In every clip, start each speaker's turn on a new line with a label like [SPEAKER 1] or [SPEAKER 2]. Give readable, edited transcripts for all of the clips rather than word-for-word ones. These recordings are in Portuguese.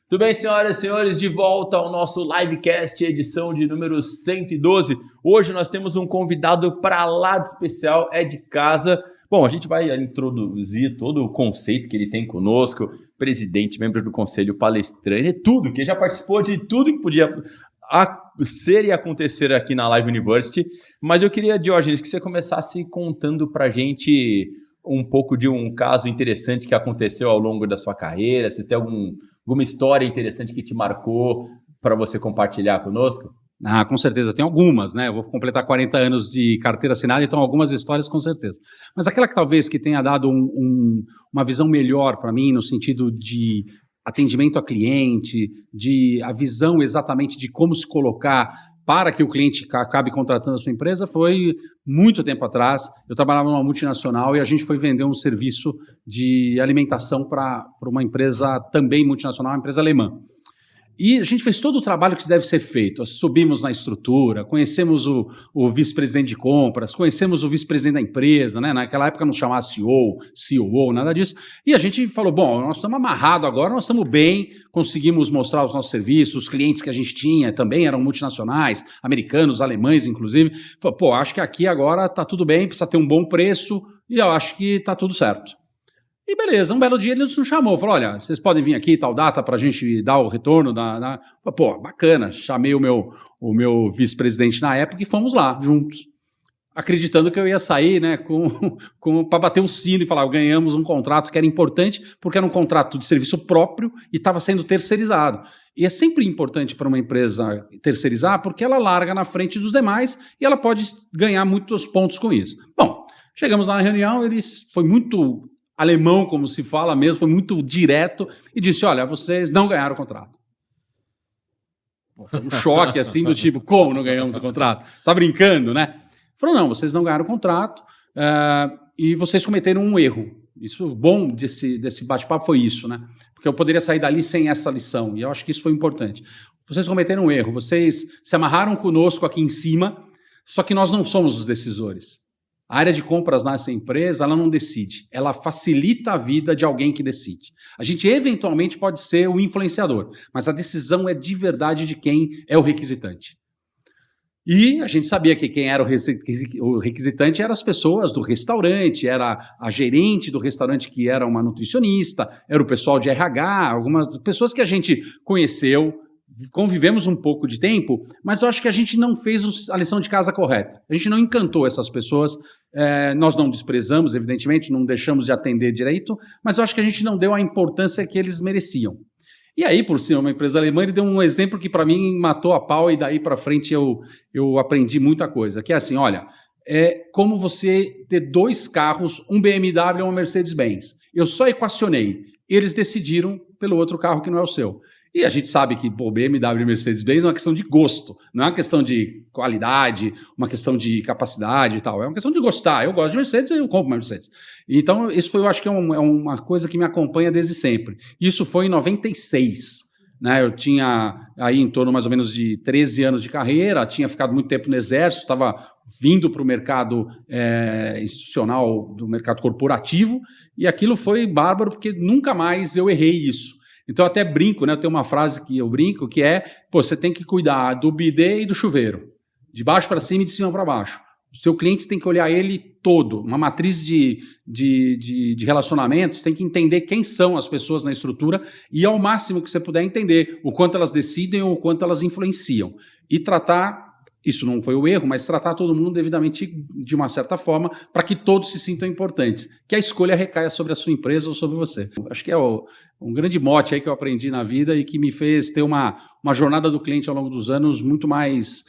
[SPEAKER 1] Tudo bem, senhoras e senhores? De volta ao nosso livecast, edição de número 112. Hoje nós temos um convidado para lá de especial, é de casa. Bom, a gente vai introduzir todo o conceito que ele tem conosco, presidente, membro do conselho, palestrante, tudo, que já participou de tudo que podia ser e acontecer aqui na Live University. Mas eu queria, Diógenes, que você começasse contando para a gente um pouco de um caso interessante que aconteceu ao longo da sua carreira. Se tem alguma história interessante que te marcou para você compartilhar conosco?
[SPEAKER 2] Com certeza, tem algumas, né? Eu vou completar 40 anos de carteira assinada, então algumas histórias com certeza. Mas aquela que talvez que tenha dado uma visão melhor para mim, no sentido de atendimento a cliente, de a visão exatamente de como se colocar para que o cliente acabe contratando a sua empresa, foi muito tempo atrás. Eu trabalhava numa multinacional e a gente foi vender um serviço de alimentação para uma empresa também multinacional, uma empresa alemã. E a gente fez todo o trabalho que deve ser feito. Subimos na estrutura, conhecemos o vice-presidente de compras, conhecemos o vice-presidente da empresa, né? Naquela época não chamava CEO, COO, nada disso. E a gente falou, bom, nós estamos amarrados agora, nós estamos bem, conseguimos mostrar os nossos serviços, os clientes que a gente tinha também eram multinacionais, americanos, alemães, inclusive. Falou, pô, acho que aqui agora está tudo bem, precisa ter um bom preço e eu acho que está tudo certo. E beleza, um belo dia ele nos chamou, falou, olha, vocês podem vir aqui tal data para a gente dar o retorno Pô, bacana, chamei o meu vice-presidente na época e fomos lá, juntos, acreditando que eu ia sair, né, para bater o sino e falar, ganhamos um contrato que era importante, porque era um contrato de serviço próprio e estava sendo terceirizado. E é sempre importante para uma empresa terceirizar, porque ela larga na frente dos demais e ela pode ganhar muitos pontos com isso. Bom, chegamos lá na reunião, foi muito alemão, como se fala mesmo, foi muito direto e disse, olha, vocês não ganharam o contrato. Foi um choque assim do tipo, como não ganhamos o contrato? Tá brincando, né? Falou, não, vocês não ganharam o contrato e vocês cometeram um erro. Isso, bom desse bate-papo foi isso, né? Porque eu poderia sair dali sem essa lição e eu acho que isso foi importante. Vocês cometeram um erro, vocês se amarraram conosco aqui em cima, só que nós não somos os decisores. A área de compras nessa empresa, ela não decide. Ela facilita a vida de alguém que decide. A gente, eventualmente, pode ser o influenciador, mas a decisão é de verdade de quem é o requisitante. E a gente sabia que quem era o requisitante eram as pessoas do restaurante, era a gerente do restaurante que era uma nutricionista, era o pessoal de RH, algumas pessoas que a gente conheceu, convivemos um pouco de tempo, mas eu acho que a gente não fez a lição de casa correta. A gente não encantou essas pessoas, nós não desprezamos, evidentemente, não deixamos de atender direito, mas eu acho que a gente não deu a importância que eles mereciam. E aí, por ser uma empresa alemã, ele deu um exemplo que para mim matou a pau e daí para frente eu aprendi muita coisa, que é assim, olha, é como você ter dois carros, um BMW e uma Mercedes-Benz. Eu só equacionei, eles decidiram pelo outro carro que não é o seu. E a gente sabe que BMW e Mercedes-Benz é uma questão de gosto, não é uma questão de qualidade, uma questão de capacidade e tal, é uma questão de gostar. Eu gosto de Mercedes, eu compro uma Mercedes. Então, isso foi, eu acho que é uma coisa que me acompanha desde sempre. Isso foi em 96. Né? Eu tinha aí em torno mais ou menos de 13 anos de carreira, tinha ficado muito tempo no Exército, estava vindo para o mercado institucional, do mercado corporativo, e aquilo foi bárbaro, porque nunca mais eu errei isso. Então, eu até brinco, né? Eu tenho uma frase que eu brinco, que é, você tem que cuidar do bidê e do chuveiro, de baixo para cima e de cima para baixo. O seu cliente tem que olhar ele todo, uma matriz de relacionamentos, tem que entender quem são as pessoas na estrutura e, ao máximo que você puder entender, o quanto elas decidem ou o quanto elas influenciam. E tratar, isso não foi o erro, mas tratar todo mundo devidamente de uma certa forma para que todos se sintam importantes, que a escolha recaia sobre a sua empresa ou sobre você. Acho que é um grande mote aí que eu aprendi na vida e que me fez ter uma jornada do cliente ao longo dos anos muito mais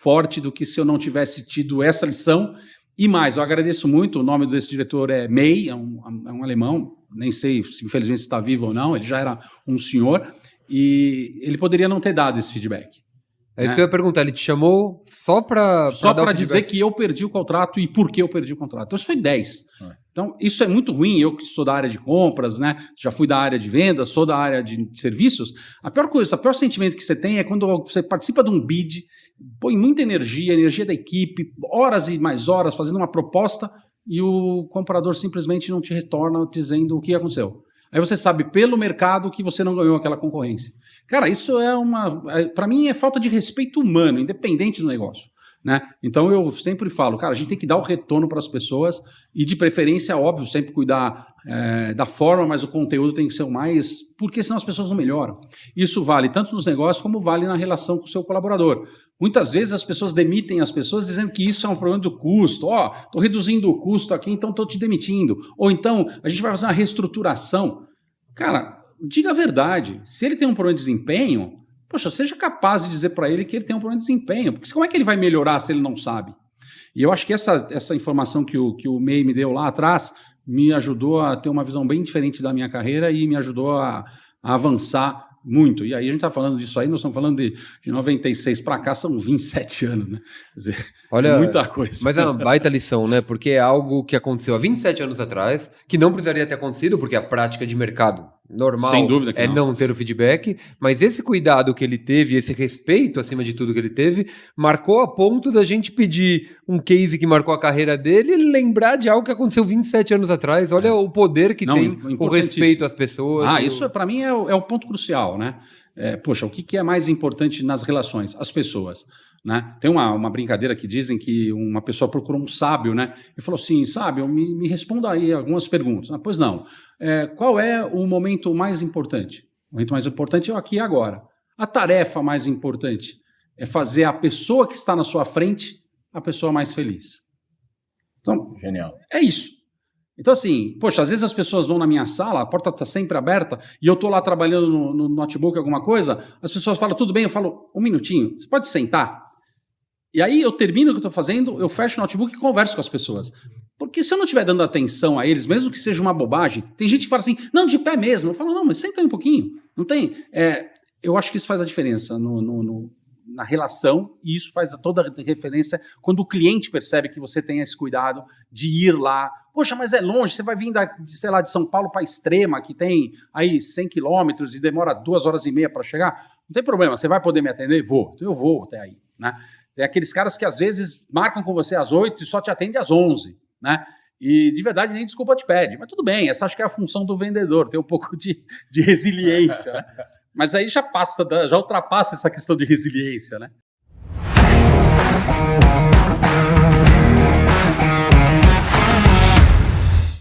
[SPEAKER 2] forte do que se eu não tivesse tido essa lição. E mais, eu agradeço muito, o nome desse diretor é May, é um alemão, nem sei se infelizmente está vivo ou não, ele já era um senhor, e ele poderia não ter dado esse feedback.
[SPEAKER 3] É isso que eu ia perguntar, ele te chamou só para
[SPEAKER 2] dizer que eu perdi o contrato e por que eu perdi o contrato. Então, isso foi 10. Então, isso é muito ruim, eu que sou da área de compras, né? Já fui da área de vendas, sou da área de serviços. A pior coisa, o pior sentimento que você tem é quando você participa de um bid, põe muita energia da equipe, horas e mais horas fazendo uma proposta e o comprador simplesmente não te retorna dizendo o que aconteceu. Aí você sabe pelo mercado que você não ganhou aquela concorrência. Cara, isso para mim é falta de respeito humano, independente do negócio. Né? Então eu sempre falo, cara, a gente tem que dar o retorno para as pessoas e de preferência, óbvio, sempre cuidar da forma, mas o conteúdo tem que ser o mais, porque senão as pessoas não melhoram. Isso vale tanto nos negócios como vale na relação com o seu colaborador. Muitas vezes as pessoas demitem as pessoas dizendo que isso é um problema do custo. Estou reduzindo o custo aqui, então estou te demitindo. Ou então a gente vai fazer uma reestruturação. Cara, diga a verdade. Se ele tem um problema de desempenho, poxa, seja capaz de dizer para ele que ele tem um problema de desempenho. Porque como é que ele vai melhorar se ele não sabe? E eu acho que essa informação que o MEI me deu lá atrás me ajudou a ter uma visão bem diferente da minha carreira e me ajudou a avançar muito. E aí a gente está falando disso aí, nós estamos falando de 96 para cá, são 27 anos, né? Quer dizer,
[SPEAKER 3] olha,
[SPEAKER 2] muita coisa.
[SPEAKER 3] Mas é uma baita lição, né? Porque é algo que aconteceu há 27 anos atrás, que não precisaria ter acontecido, porque a prática de mercado normal
[SPEAKER 2] sem dúvida que
[SPEAKER 3] não ter o feedback, mas esse cuidado que ele teve, esse respeito acima de tudo que ele teve, marcou a ponto da gente pedir um case que marcou a carreira dele e lembrar de algo que aconteceu 27 anos atrás. Olha o poder que tem o respeito às pessoas.
[SPEAKER 2] Isso para mim é o ponto crucial, né? Poxa, o que é mais importante nas relações? As pessoas. Né? Tem uma brincadeira que dizem que uma pessoa procurou um sábio, né? E falou assim, sábio, me responda aí algumas perguntas. Pois não. Qual é o momento mais importante? O momento mais importante é o aqui e agora. A tarefa mais importante é fazer a pessoa que está na sua frente a pessoa mais feliz. Então,
[SPEAKER 1] genial.
[SPEAKER 2] É isso. Então, assim, poxa, às vezes as pessoas vão na minha sala, a porta está sempre aberta, e eu estou lá trabalhando no notebook, alguma coisa, as pessoas falam, tudo bem? Eu falo, um minutinho, você pode sentar? E aí eu termino o que eu estou fazendo, eu fecho o notebook e converso com as pessoas. Porque se eu não estiver dando atenção a eles, mesmo que seja uma bobagem, tem gente que fala assim, não, de pé mesmo. Eu falo, não, mas senta aí um pouquinho. Não tem. Eu acho que isso faz a diferença na relação, e isso faz toda a diferença quando o cliente percebe que você tem esse cuidado de ir lá. Poxa, mas é longe, você vai vir de São Paulo para Extrema, que tem aí 100 quilômetros e demora 2 horas e meia para chegar. Não tem problema, você vai poder me atender? Vou. Então eu vou até aí, né? Tem aqueles caras que às vezes marcam com você às 8 e só te atende às 11, né? E de verdade nem desculpa te pede. Mas tudo bem, essa acho que é a função do vendedor, ter um pouco de resiliência, né? Mas aí já ultrapassa essa questão de resiliência, né?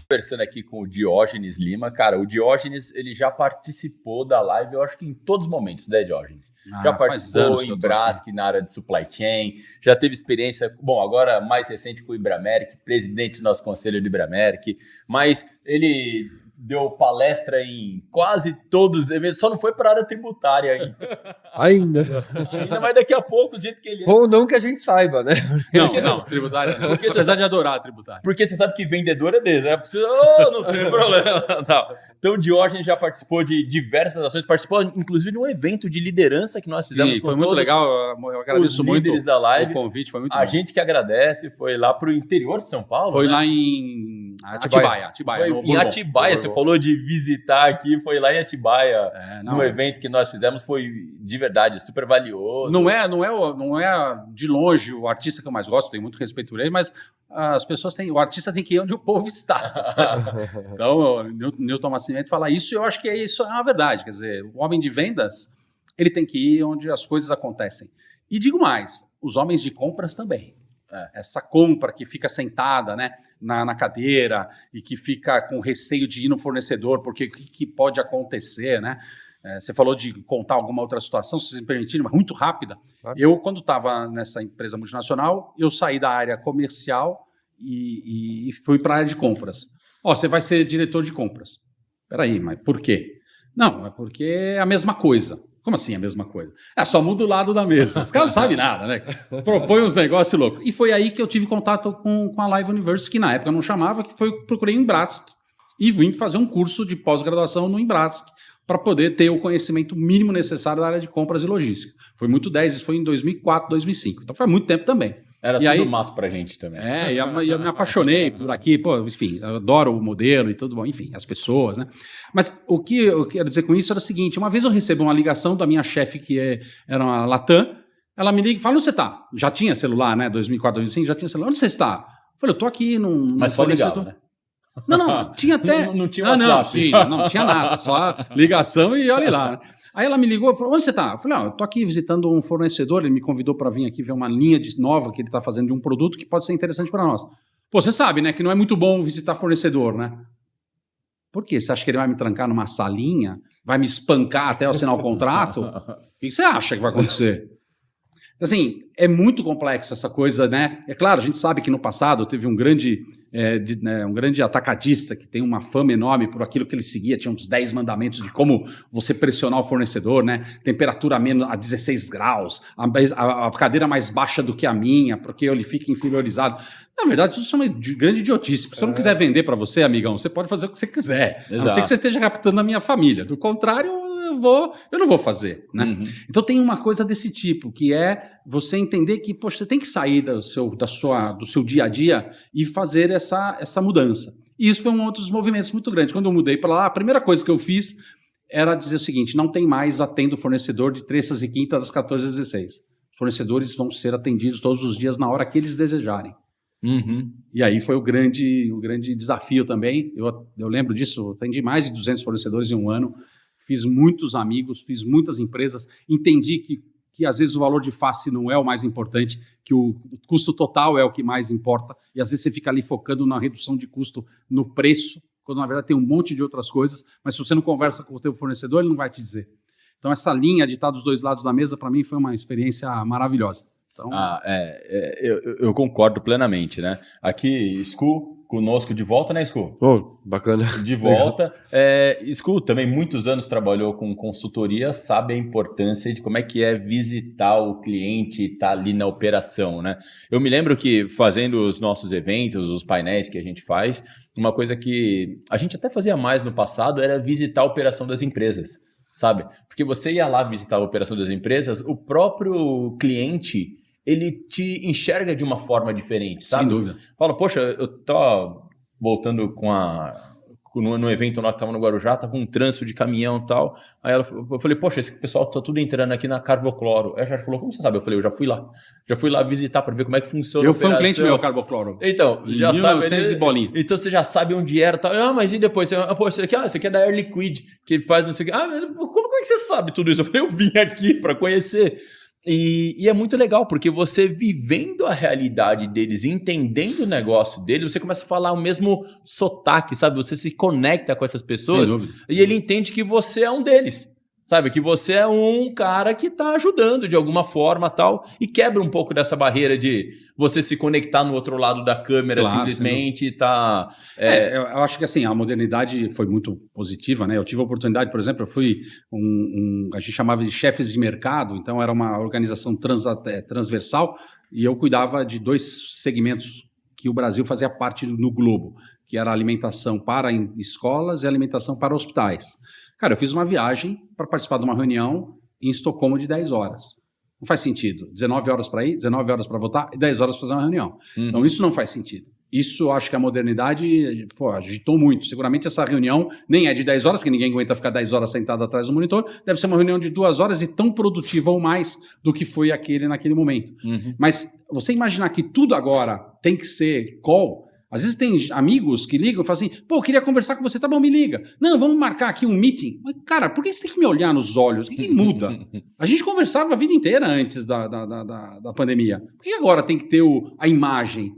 [SPEAKER 1] Conversando aqui com o Diógenes Lima, cara, o Diógenes ele já participou da live, eu acho que em todos os momentos, né, Diógenes? Já participou em Braskem na área de supply chain, já teve experiência, bom, agora mais recente com o Ibrameric, presidente do nosso conselho do Ibrameric, mas ele deu palestra em quase todos os eventos, só não foi para a área tributária ainda. Ainda, mas daqui a pouco, do jeito que ele é.
[SPEAKER 3] Ou não que a gente saiba, né?
[SPEAKER 2] Não, tributária não. Porque apesar de adorar a tributária.
[SPEAKER 1] Porque você sabe que vendedor é desse, né? Não tem problema. Não. Então o Diógenes já participou de diversas ações, participou inclusive de um evento de liderança que nós fizemos.
[SPEAKER 2] Sim,
[SPEAKER 1] com
[SPEAKER 2] foi muito legal, eu agradeço muito
[SPEAKER 1] da live.
[SPEAKER 2] O convite, foi muito bom.
[SPEAKER 1] A gente que agradece, foi lá para o interior de São Paulo.
[SPEAKER 2] Foi, né? Lá em
[SPEAKER 3] Atibaia.
[SPEAKER 1] Em Atibaia, você falou de visitar aqui, foi lá em Atibaia, no evento que nós fizemos, foi de verdade super valioso.
[SPEAKER 2] Não é de longe o artista que eu mais gosto, tenho muito respeito por ele, mas as pessoas o artista tem que ir onde o povo está. Então, o Newton Nascimento fala isso, e eu acho que isso é uma verdade. Quer dizer, o homem de vendas, ele tem que ir onde as coisas acontecem. E digo mais, os homens de compras também. Essa compra que fica sentada, né, na cadeira e que fica com receio de ir no fornecedor, porque o que pode acontecer, né? Você falou de contar alguma outra situação, se vocês me permitirem, mas muito rápida. Claro. Eu, quando estava nessa empresa multinacional, eu saí da área comercial e fui para a área de compras. Você vai ser diretor de compras. Peraí, mas por quê? Não, é porque é a mesma coisa. Como assim a mesma coisa? Só muda o lado da mesa. Os caras não sabem nada, né? Propõe uns negócios loucos. E foi aí que eu tive contato com a Live Universe, que na época eu não chamava, que procurei em Embrask e vim fazer um curso de pós-graduação no Embrask para poder ter o conhecimento mínimo necessário da área de compras e logística. Foi muito 10, isso foi em 2004, 2005. Então foi muito tempo também.
[SPEAKER 1] Era tudo aí, mato pra gente também.
[SPEAKER 2] E eu me apaixonei por aqui, enfim, eu adoro o modelo e tudo bom, enfim, as pessoas, né? Mas o que eu quero dizer com isso era o seguinte, uma vez eu recebi uma ligação da minha chefe, que era uma Latam, ela me liga e fala, onde você está? Já tinha celular, né, 2004, 2005, já tinha celular, onde você está? Eu falei, eu estou aqui num...
[SPEAKER 1] Mas só ligava, né?
[SPEAKER 2] Não, tinha até...
[SPEAKER 1] Não tinha
[SPEAKER 2] WhatsApp.
[SPEAKER 1] WhatsApp.
[SPEAKER 2] Sim, não tinha nada, só ligação e olha lá. Aí ela me ligou e falou, onde você está? Eu falei, eu tô aqui visitando um fornecedor, ele me convidou para vir aqui ver uma linha nova que ele está fazendo de um produto que pode ser interessante para nós. Pô, você sabe, né, que não é muito bom visitar fornecedor, né? Por quê? Você acha que ele vai me trancar numa salinha? Vai me espancar até eu assinar o contrato? O que você acha que vai acontecer? Assim, é muito complexo essa coisa, né? É claro, a gente sabe que no passado teve um grande atacadista que tem uma fama enorme por aquilo que ele seguia, tinha uns 10 mandamentos de como você pressionar o fornecedor, né? Temperatura menos a 16 graus, a cadeira mais baixa do que a minha, porque ele fica inferiorizado. Na verdade, isso é uma grande idiotice. Se eu não quiser vender para você, amigão, você pode fazer o que você quiser. Exato. A não ser que você esteja captando a minha família. Do contrário, eu não vou fazer, né? Uhum. Então tem uma coisa desse tipo, que é você entender que, poxa, você tem que sair do seu dia a dia e fazer essa mudança. E isso foi um outro dos movimentos muito grandes. Quando eu mudei para lá, a primeira coisa que eu fiz era dizer o seguinte, não tem mais atendo fornecedor de terças e quintas das 14 às 16. Os fornecedores vão ser atendidos todos os dias na hora que eles desejarem. Uhum. E aí foi o grande desafio também. Eu lembro disso, atendi mais de 200 fornecedores em um ano, fiz muitos amigos, fiz muitas empresas, entendi que às vezes o valor de face não é o mais importante, que o custo total é o que mais importa, e às vezes você fica ali focando na redução de custo no preço, quando na verdade tem um monte de outras coisas, mas se você não conversa com o teu fornecedor, ele não vai te dizer. Então essa linha de estar dos dois lados da mesa, para mim, foi uma experiência maravilhosa. Então...
[SPEAKER 1] eu concordo plenamente, né? Aqui, Scu, conosco de volta, né, Scu?
[SPEAKER 3] Oh, bacana.
[SPEAKER 1] De volta. Scu também muitos anos trabalhou com consultoria, sabe a importância de como é que é visitar o cliente e estar ali na operação, né? Eu me lembro que fazendo os nossos eventos, os painéis que a gente faz, uma coisa que a gente até fazia mais no passado era visitar a operação das empresas, sabe? Porque você ia lá visitar a operação das empresas, o próprio cliente... ele te enxerga de uma forma diferente, sabe?
[SPEAKER 2] Sem dúvida.
[SPEAKER 1] Fala, poxa, eu tô voltando no evento lá que tava no Guarujá, tava um trânsito de caminhão e tal. Aí eu falei, poxa, esse pessoal tá tudo entrando aqui na Carbocloro. Aí ela falou, como você sabe? Eu falei, eu já fui lá visitar para ver como é que funciona a operação.
[SPEAKER 2] Eu fui um cliente meu, Carbocloro.
[SPEAKER 1] Então, já sabe.
[SPEAKER 2] Bolinha.
[SPEAKER 1] Então você já sabe onde era e tal. Ah, mas e depois? Poxa, isso aqui é da Air Liquid, que faz não sei o que. Ah, mas como é que você sabe tudo isso? Eu falei, eu vim aqui para conhecer. E é muito legal, porque você vivendo a realidade deles, entendendo o negócio deles, você começa a falar o mesmo sotaque, sabe? Você se conecta com essas pessoas e ele entende que você é um deles, sabe? Que você é um cara que está ajudando de alguma forma tal, e quebra um pouco dessa barreira de você se conectar no outro lado da câmera, claro, simplesmente e tá...
[SPEAKER 2] Eu acho que assim, a modernidade foi muito positiva, né? Eu tive a oportunidade, por exemplo, eu fui a gente chamava de chefes de mercado, então era uma organização transversal, e eu cuidava de 2 segmentos que o Brasil fazia parte no globo, que era a alimentação para escolas e a alimentação para hospitais. Cara, eu fiz uma viagem para participar de uma reunião em Estocolmo de 10 horas. Não faz sentido. 19 horas para ir, 19 horas para voltar e 10 horas para fazer uma reunião. Então, isso não faz sentido. Isso, acho que a modernidade agitou muito. Seguramente essa reunião nem é de 10 horas, porque ninguém aguenta ficar 10 horas sentado atrás do monitor. Deve ser uma reunião de 2 horas e tão produtiva ou mais do que foi naquele momento. Mas você imaginar que tudo agora tem que ser call... Às vezes tem amigos que ligam e falam assim, pô, eu queria conversar com você, tá bom, me liga. Não, vamos marcar aqui um meeting. Mas, cara, por que você tem que me olhar nos olhos? O que muda? A gente conversava a vida inteira antes da pandemia. Por que agora tem que ter a imagem?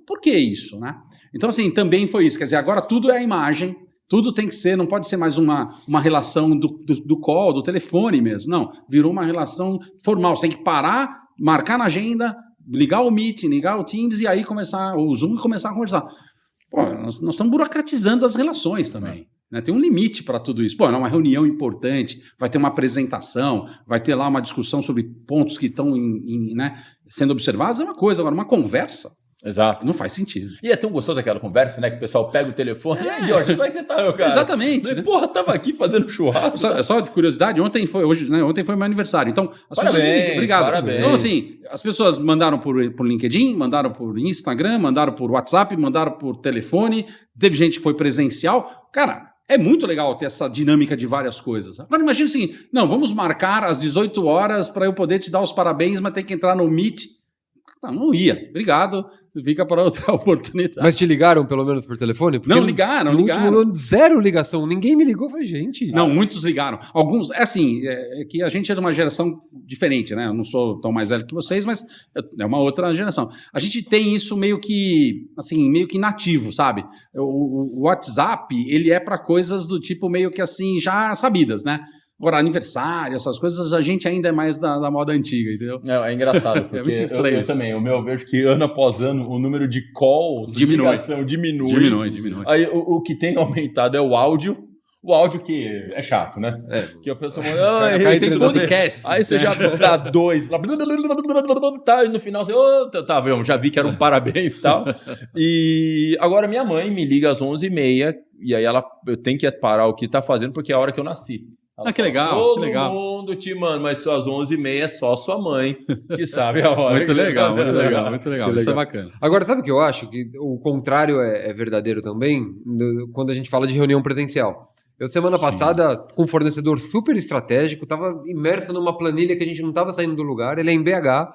[SPEAKER 2] Por que isso, né? Então, assim, também foi isso. Quer dizer, agora tudo é a imagem, tudo tem que ser, não pode ser mais uma relação do call, do telefone mesmo. Não, virou uma relação formal. Você tem que parar, marcar na agenda, ligar o Meet, ligar o Teams e aí começar o Zoom e começar a conversar. Pô, nós estamos burocratizando as relações também. Né? Tem um limite para tudo isso. Pô, é uma reunião importante, vai ter uma apresentação, vai ter lá uma discussão sobre pontos que estão sendo observados, é uma coisa. Agora, uma conversa...
[SPEAKER 1] Exato.
[SPEAKER 2] Não faz sentido.
[SPEAKER 1] E é tão gostoso aquela conversa, né? Que o pessoal pega o telefone. E aí, Jorge, como é que você tá, meu cara?
[SPEAKER 2] Exatamente.
[SPEAKER 1] Né? Porra, tava aqui fazendo churrasco.
[SPEAKER 2] Só de curiosidade, ontem foi meu aniversário. Então, as pessoas me obrigado.
[SPEAKER 1] Parabéns.
[SPEAKER 2] Então, assim, as pessoas mandaram por LinkedIn, mandaram por Instagram, mandaram por WhatsApp, mandaram por telefone. Teve gente que foi presencial. Cara, é muito legal ter essa dinâmica de várias coisas. Agora, imagina assim, não, vamos marcar às 18 horas para eu poder te dar os parabéns, mas tem que entrar no Meet. Não ia. Obrigado. Fica para outra oportunidade.
[SPEAKER 3] Mas te ligaram pelo menos por telefone? Porque
[SPEAKER 2] Não, ligaram.
[SPEAKER 3] No último ano, 0 ligação. Ninguém me ligou. Falei, gente...
[SPEAKER 2] Não, muitos ligaram. Alguns, é que a gente é de uma geração diferente, né? Eu não sou tão mais velho que vocês, mas é uma outra geração. A gente tem isso meio que nativo, sabe? O WhatsApp, ele é para coisas do tipo meio que assim, já sabidas, né? Agora, aniversário, essas coisas, a gente ainda é mais da moda antiga, entendeu?
[SPEAKER 1] É engraçado, porque
[SPEAKER 2] muito estranho
[SPEAKER 1] eu também, eu vejo que ano após ano o número de calls, de ligação diminui. Aí o que tem aumentado é o áudio que é chato, né? Que a pessoa fala,
[SPEAKER 2] tem podcast.
[SPEAKER 1] Aí você já dá 2, tá, e no final você, já vi que era um parabéns e tal. E agora minha mãe me liga às 11h30, e aí eu tenho que parar o que tá fazendo, porque é a hora que eu nasci.
[SPEAKER 2] Que legal,
[SPEAKER 1] Todo
[SPEAKER 2] que legal.
[SPEAKER 1] mundo te manda, mas às 11h30 é só sua mãe que sabe a hora.
[SPEAKER 2] Muito legal. Isso é bacana.
[SPEAKER 3] Agora, sabe o que eu acho? Que o contrário é verdadeiro também, quando a gente fala de reunião presencial. Eu, semana passada, com um fornecedor super estratégico, estava imerso numa planilha que a gente não estava saindo do lugar, ele é em BH.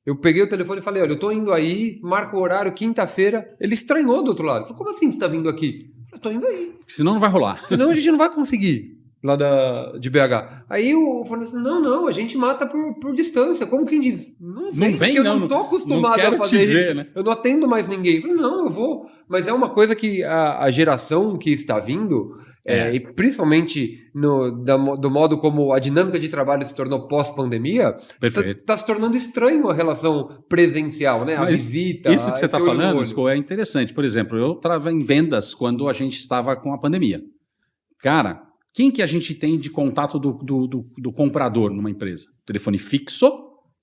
[SPEAKER 3] Eu peguei o telefone e falei, olha, eu tô indo aí, marco o horário, quinta-feira. Ele estranhou do outro lado. Falei, como assim você tá vindo aqui? Eu tô indo aí.
[SPEAKER 2] Senão não vai rolar.
[SPEAKER 3] Senão a gente não vai conseguir. Lá de BH. Aí o fornecedor, não, a gente mata por distância. Como quem diz? Não vem, porque eu não tô acostumado a fazer isso. Ver, né? Eu não atendo mais ninguém. Eu falei, não, eu vou. Mas é uma coisa que a geração que está vindo, e principalmente do modo como a dinâmica de trabalho se tornou pós-pandemia, está se tornando estranho a relação presencial, né?
[SPEAKER 2] Mas
[SPEAKER 3] a visita.
[SPEAKER 2] Isso que você está falando, Sco, é interessante. Por exemplo, eu estava em vendas quando a gente estava com a pandemia. Cara, quem que a gente tem de contato do comprador numa empresa? Telefone fixo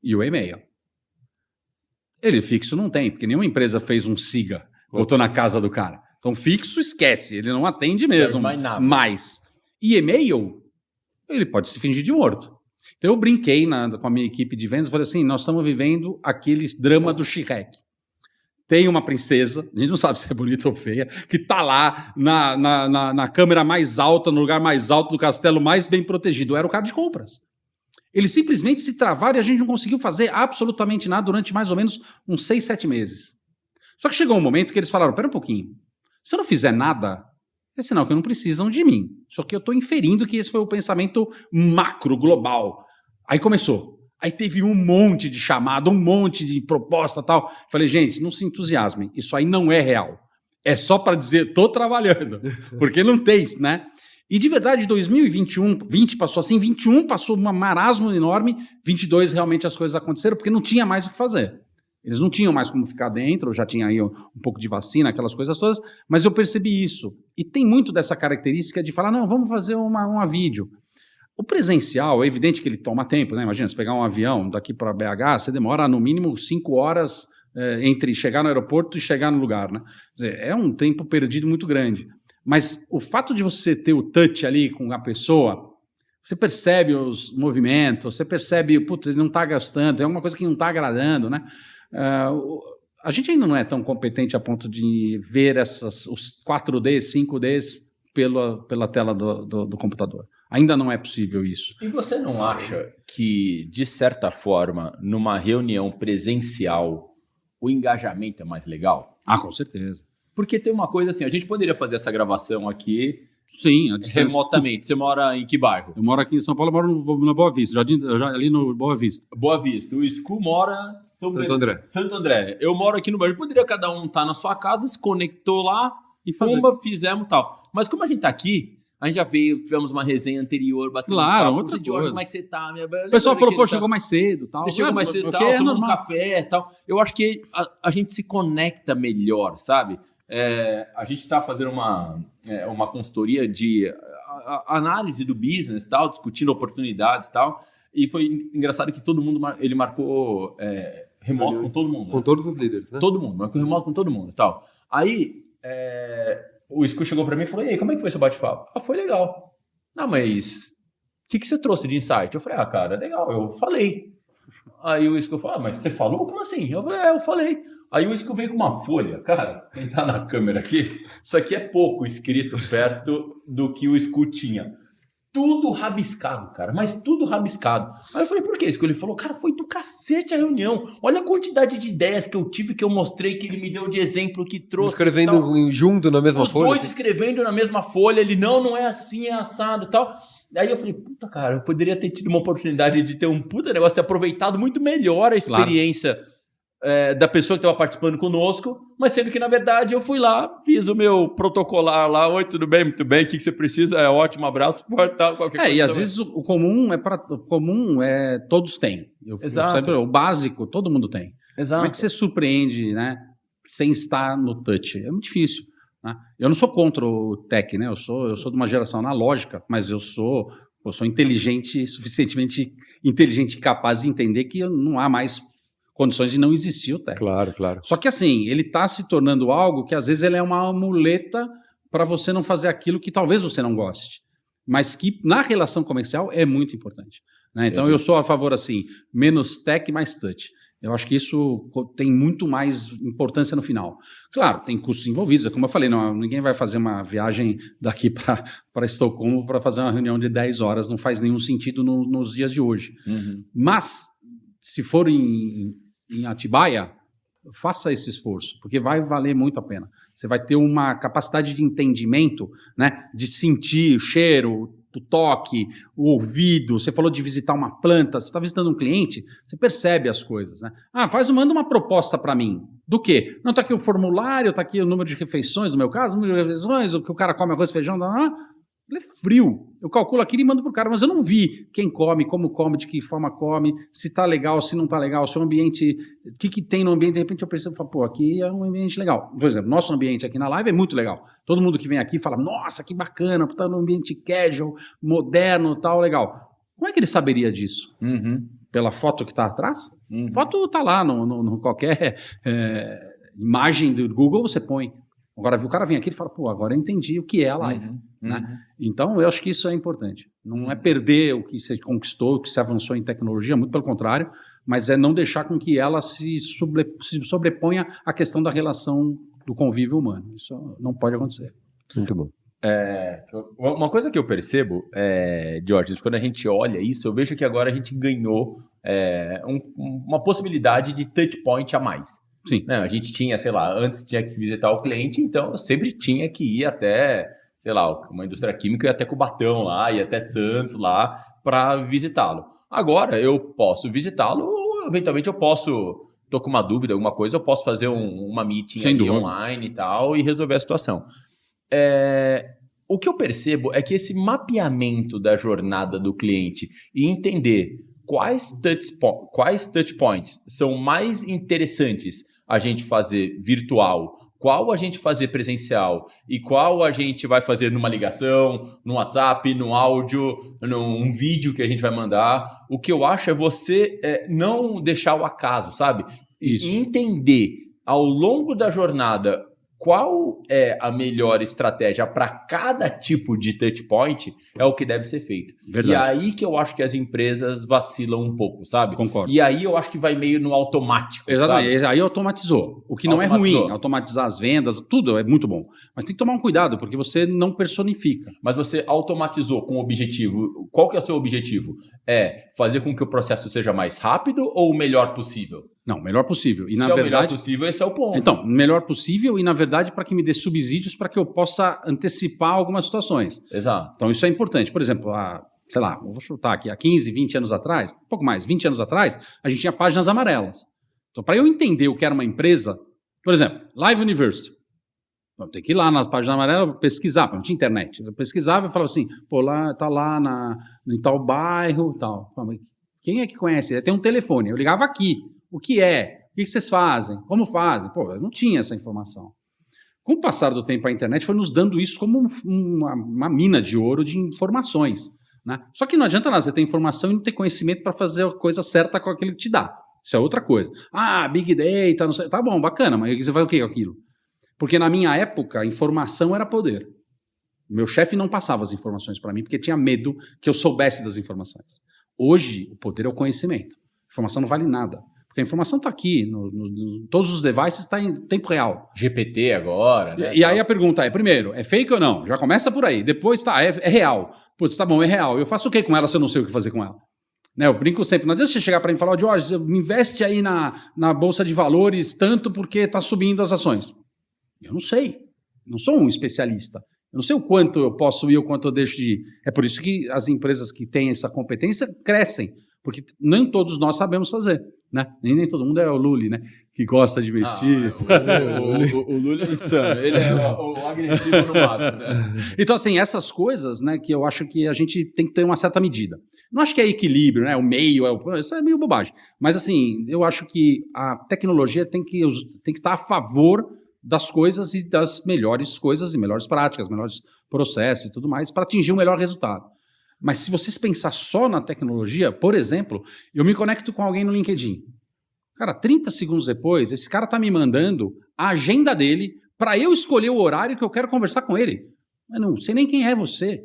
[SPEAKER 2] e o e-mail. Ele fixo não tem, porque nenhuma empresa fez um SIGA. Botou na casa do cara. Então fixo esquece, ele não atende mesmo.
[SPEAKER 1] Mais nada.
[SPEAKER 2] Mas. E e-mail, ele pode se fingir de morto. Então eu brinquei com a minha equipe de vendas e falei assim, nós estamos vivendo aquele drama do Shrek. Tem uma princesa, a gente não sabe se é bonita ou feia, que está lá na câmera mais alta, no lugar mais alto do castelo, mais bem protegido. Era o cara de compras. Eles simplesmente se travaram e a gente não conseguiu fazer absolutamente nada durante mais ou menos uns 6, 7 meses. Só que chegou um momento que eles falaram, pera um pouquinho, se eu não fizer nada, é sinal que não precisam de mim. Só que eu estou inferindo que esse foi o pensamento macro, global. Aí começou. Aí teve um monte de chamada, um monte de proposta e tal. Falei, gente, não se entusiasmem, isso aí não é real. É só para dizer, estou trabalhando, porque não tem, né? E de verdade, 2021, 20 passou assim, 21 passou um marasmo enorme, 22 realmente as coisas aconteceram, porque não tinha mais o que fazer. Eles não tinham mais como ficar dentro, já tinha aí um pouco de vacina, aquelas coisas todas, mas eu percebi isso. E tem muito dessa característica de falar, não, vamos fazer uma vídeo. O presencial, é evidente que ele toma tempo, né? Imagina, você pegar um avião daqui para BH, você demora no mínimo 5 horas entre chegar no aeroporto e chegar no lugar, né? Quer dizer, é um tempo perdido muito grande. Mas o fato de você ter o touch ali com a pessoa, você percebe os movimentos, você percebe, putz, ele não está gastando, é uma coisa que não está agradando, né? A gente ainda não é tão competente a ponto de ver os 4Ds, 5Ds pela tela do computador. Ainda não é possível isso.
[SPEAKER 1] E você não acha que, de certa forma, numa reunião presencial, o engajamento é mais legal?
[SPEAKER 2] Ah, com certeza.
[SPEAKER 1] Porque tem uma coisa assim, a gente poderia fazer essa gravação aqui
[SPEAKER 2] sim, a distância.
[SPEAKER 1] Remotamente. Você mora em que bairro?
[SPEAKER 2] Eu moro aqui em São Paulo, eu moro na Boa Vista, ali no Boa Vista.
[SPEAKER 1] Boa Vista. O Sco mora em Santo André. Eu moro aqui no bairro. Poderia cada um estar na sua casa, se conectou lá, e fizemos tal. Mas como a gente está aqui, a gente já veio, tivemos uma resenha anterior, batendo
[SPEAKER 2] papo, outra coisa.
[SPEAKER 1] Como é que você tá?
[SPEAKER 2] O pessoal falou, pô, chegou mais cedo, tal.
[SPEAKER 1] Chegou mais cedo, tal, tomou um café, tal. Eu acho que a gente se conecta melhor, sabe? A gente está fazendo uma consultoria de análise do business, tal, discutindo oportunidades, tal. E foi engraçado que todo mundo, ele marcou remoto com todo mundo.
[SPEAKER 3] Com todos os líderes, né?
[SPEAKER 1] Todo mundo, marcou remoto com todo mundo, tal. Aí o Sco chegou para mim e falou, e aí, como é que foi seu bate-papo? Foi legal. Mas o que você trouxe de insight? Eu falei, cara, legal, eu falei. Aí o Sco falou, mas você falou? Como assim? Eu falei, eu falei. Aí o Sco veio com uma folha. Cara, quem tá na câmera aqui, isso aqui é pouco escrito perto do que o Sco tinha. tudo rabiscado, cara, mas tudo rabiscado. Aí eu falei, por que isso? Ele falou, cara, foi do cacete a reunião. Olha a quantidade de ideias que eu tive, que eu mostrei, que ele me deu de exemplo, que trouxe.
[SPEAKER 3] Escrevendo junto na mesma folha.
[SPEAKER 1] Os dois escrevendo na mesma folha. Ele, não é assim, é assado e tal. Aí eu falei, puta, cara, eu poderia ter tido uma oportunidade de ter um puta negócio, ter aproveitado muito melhor a experiência da pessoa que estava participando conosco, mas sendo que, na verdade, eu fui lá, fiz o meu protocolar lá, oi, tudo bem, muito bem, o que você precisa? É ótimo, abraço, forte, tal, qualquer coisa.
[SPEAKER 2] E às vezes o comum todos têm.
[SPEAKER 1] Exato.
[SPEAKER 2] O básico, todo mundo tem.
[SPEAKER 1] Exato.
[SPEAKER 2] Como é que você surpreende, né, sem estar no touch? É muito difícil. Né? Eu não sou contra o tech, né? Eu sou de uma geração analógica, mas eu sou inteligente, suficientemente inteligente e capaz de entender que não há mais condições de não existir o tech.
[SPEAKER 3] Claro, claro.
[SPEAKER 2] Só que assim, ele está se tornando algo que às vezes ele é uma amuleta para você não fazer aquilo que talvez você não goste, mas que na relação comercial é muito importante. Né? Então eu sou a favor assim, menos tech, mais touch. Eu acho que isso tem muito mais importância no final. Claro, tem custos envolvidos. Como eu falei, ninguém vai fazer uma viagem daqui para Estocolmo para fazer uma reunião de 10 horas. Não faz nenhum sentido nos dias de hoje.
[SPEAKER 1] Uhum.
[SPEAKER 2] Mas, se for em Atibaia, faça esse esforço, porque vai valer muito a pena. Você vai ter uma capacidade de entendimento, né, de sentir o cheiro, o toque, o ouvido. Você falou de visitar uma planta, você está visitando um cliente, você percebe as coisas. Né? Manda uma proposta para mim. Do quê? Não, está aqui o formulário, está aqui o número de refeições, no meu caso, o número de refeições, o que o cara come arroz, feijão, ele é frio. Eu calculo aquilo e mando pro cara, mas eu não vi quem come, como come, de que forma come, se tá legal, se não tá legal, se o ambiente, o que tem no ambiente, de repente eu percebo e falo, aqui é um ambiente legal. Por exemplo, nosso ambiente aqui na live é muito legal. Todo mundo que vem aqui fala, nossa, que bacana, tá num ambiente casual, moderno, tal, legal. Como é que ele saberia disso?
[SPEAKER 1] Uhum.
[SPEAKER 2] Pela foto que tá atrás?
[SPEAKER 1] Uhum.
[SPEAKER 2] Foto tá lá, no qualquer imagem do Google você põe. Agora, o cara vem aqui e fala, agora eu entendi o que é a live. Né? Então, eu acho que isso é importante. Não é perder o que você conquistou, o que você avançou em tecnologia, muito pelo contrário, mas é não deixar com que ela se sobreponha à questão da relação do convívio humano. Isso não pode acontecer.
[SPEAKER 3] Muito bom.
[SPEAKER 1] Uma coisa que eu percebo, George, quando a gente olha isso, eu vejo que agora a gente ganhou uma possibilidade de touch point a mais.
[SPEAKER 2] Sim.
[SPEAKER 1] Não, a gente tinha, sei lá, antes tinha que visitar o cliente, então eu sempre tinha que ir até, sei lá, uma indústria química, ia até Cubatão lá, ia até Santos lá para visitá-lo. Agora eu posso visitá-lo, eventualmente eu posso, tô com uma dúvida, alguma coisa, eu posso fazer uma meeting ali online e tal e resolver a situação. O que eu percebo é que esse mapeamento da jornada do cliente e entender quais touch points são mais interessantes a gente fazer virtual, qual a gente fazer presencial e qual a gente vai fazer numa ligação, no WhatsApp, no áudio, num vídeo que a gente vai mandar. O que eu acho é você não deixar o acaso, sabe?
[SPEAKER 2] Isso.
[SPEAKER 1] E entender ao longo da jornada qual é a melhor estratégia para cada tipo de touch point é o que deve ser feito.
[SPEAKER 2] Verdade.
[SPEAKER 1] E aí que eu acho que as empresas vacilam um pouco, sabe?
[SPEAKER 2] Concordo.
[SPEAKER 1] E aí eu acho que vai meio no automático.
[SPEAKER 2] Exatamente.
[SPEAKER 1] Sabe?
[SPEAKER 2] Aí automatizou. O que não é ruim, automatizar as vendas, tudo é muito bom. Mas tem que tomar um cuidado, porque você não personifica.
[SPEAKER 1] Mas você automatizou com o objetivo. Qual que é o seu objetivo? É fazer com que o processo seja mais rápido ou o melhor possível?
[SPEAKER 2] Não, o melhor possível. E,
[SPEAKER 1] Se é o melhor possível, esse é o ponto.
[SPEAKER 2] Então, o melhor possível e, na verdade, para que me dê subsídios para que eu possa antecipar algumas situações.
[SPEAKER 1] Exato.
[SPEAKER 2] Então, isso é importante. Por exemplo, sei lá, eu vou chutar aqui, há 15, 20 anos atrás, um pouco mais, 20 anos atrás, a gente tinha páginas amarelas. Então, para eu entender o que era uma empresa, por exemplo, Live University. Eu tenho que ir lá na página amarela pesquisar, não tinha internet. Eu pesquisava e falava assim, lá, tá lá em tal bairro e tal. Quem é que conhece? Tem um telefone. Eu ligava aqui. O que é? O que vocês fazem? Como fazem? Eu não tinha essa informação. Com o passar do tempo, a internet foi nos dando isso como uma mina de ouro de informações. Né? Só que não adianta nada você ter informação e não ter conhecimento para fazer a coisa certa com aquilo que te dá. Isso é outra coisa. Big Data, não sei. Tá bom, bacana, mas você vai o que com aquilo? Porque na minha época, a informação era poder. Meu chefe não passava as informações para mim porque tinha medo que eu soubesse das informações. Hoje, o poder é o conhecimento. A informação não vale nada. Porque a informação está aqui, todos os devices está em tempo real.
[SPEAKER 1] GPT agora, né?
[SPEAKER 2] E aí a pergunta é, primeiro, é fake ou não? Já começa por aí. Depois, é real. Putz, tá bom, é real. Eu faço o que com ela se eu não sei o que fazer com ela? Né, eu brinco sempre, não adianta você chegar para mim e falar, Jorge, investe aí na Bolsa de Valores tanto porque está subindo as ações. Eu não sei. Não sou um especialista. Eu não sei o quanto eu posso ir, o quanto eu deixo de ir. É por isso que as empresas que têm essa competência crescem, porque nem todos nós sabemos fazer. Né? Nem todo mundo é o Lully, né? Que gosta de investir.
[SPEAKER 1] O Lully é insano. Ele é o agressivo no máximo. Né?
[SPEAKER 2] Então, assim, essas coisas, né, que eu acho que a gente tem que ter uma certa medida. Não acho que é equilíbrio, né? O meio, isso é meio bobagem. Mas, assim, eu acho que a tecnologia tem que estar a favor das coisas e das melhores coisas e melhores práticas, melhores processos e tudo mais, para atingir o melhor resultado. Mas se vocês pensar só na tecnologia, por exemplo, eu me conecto com alguém no LinkedIn. Cara, 30 segundos depois, esse cara está me mandando a agenda dele para eu escolher o horário que eu quero conversar com ele. Mas não sei nem quem é você.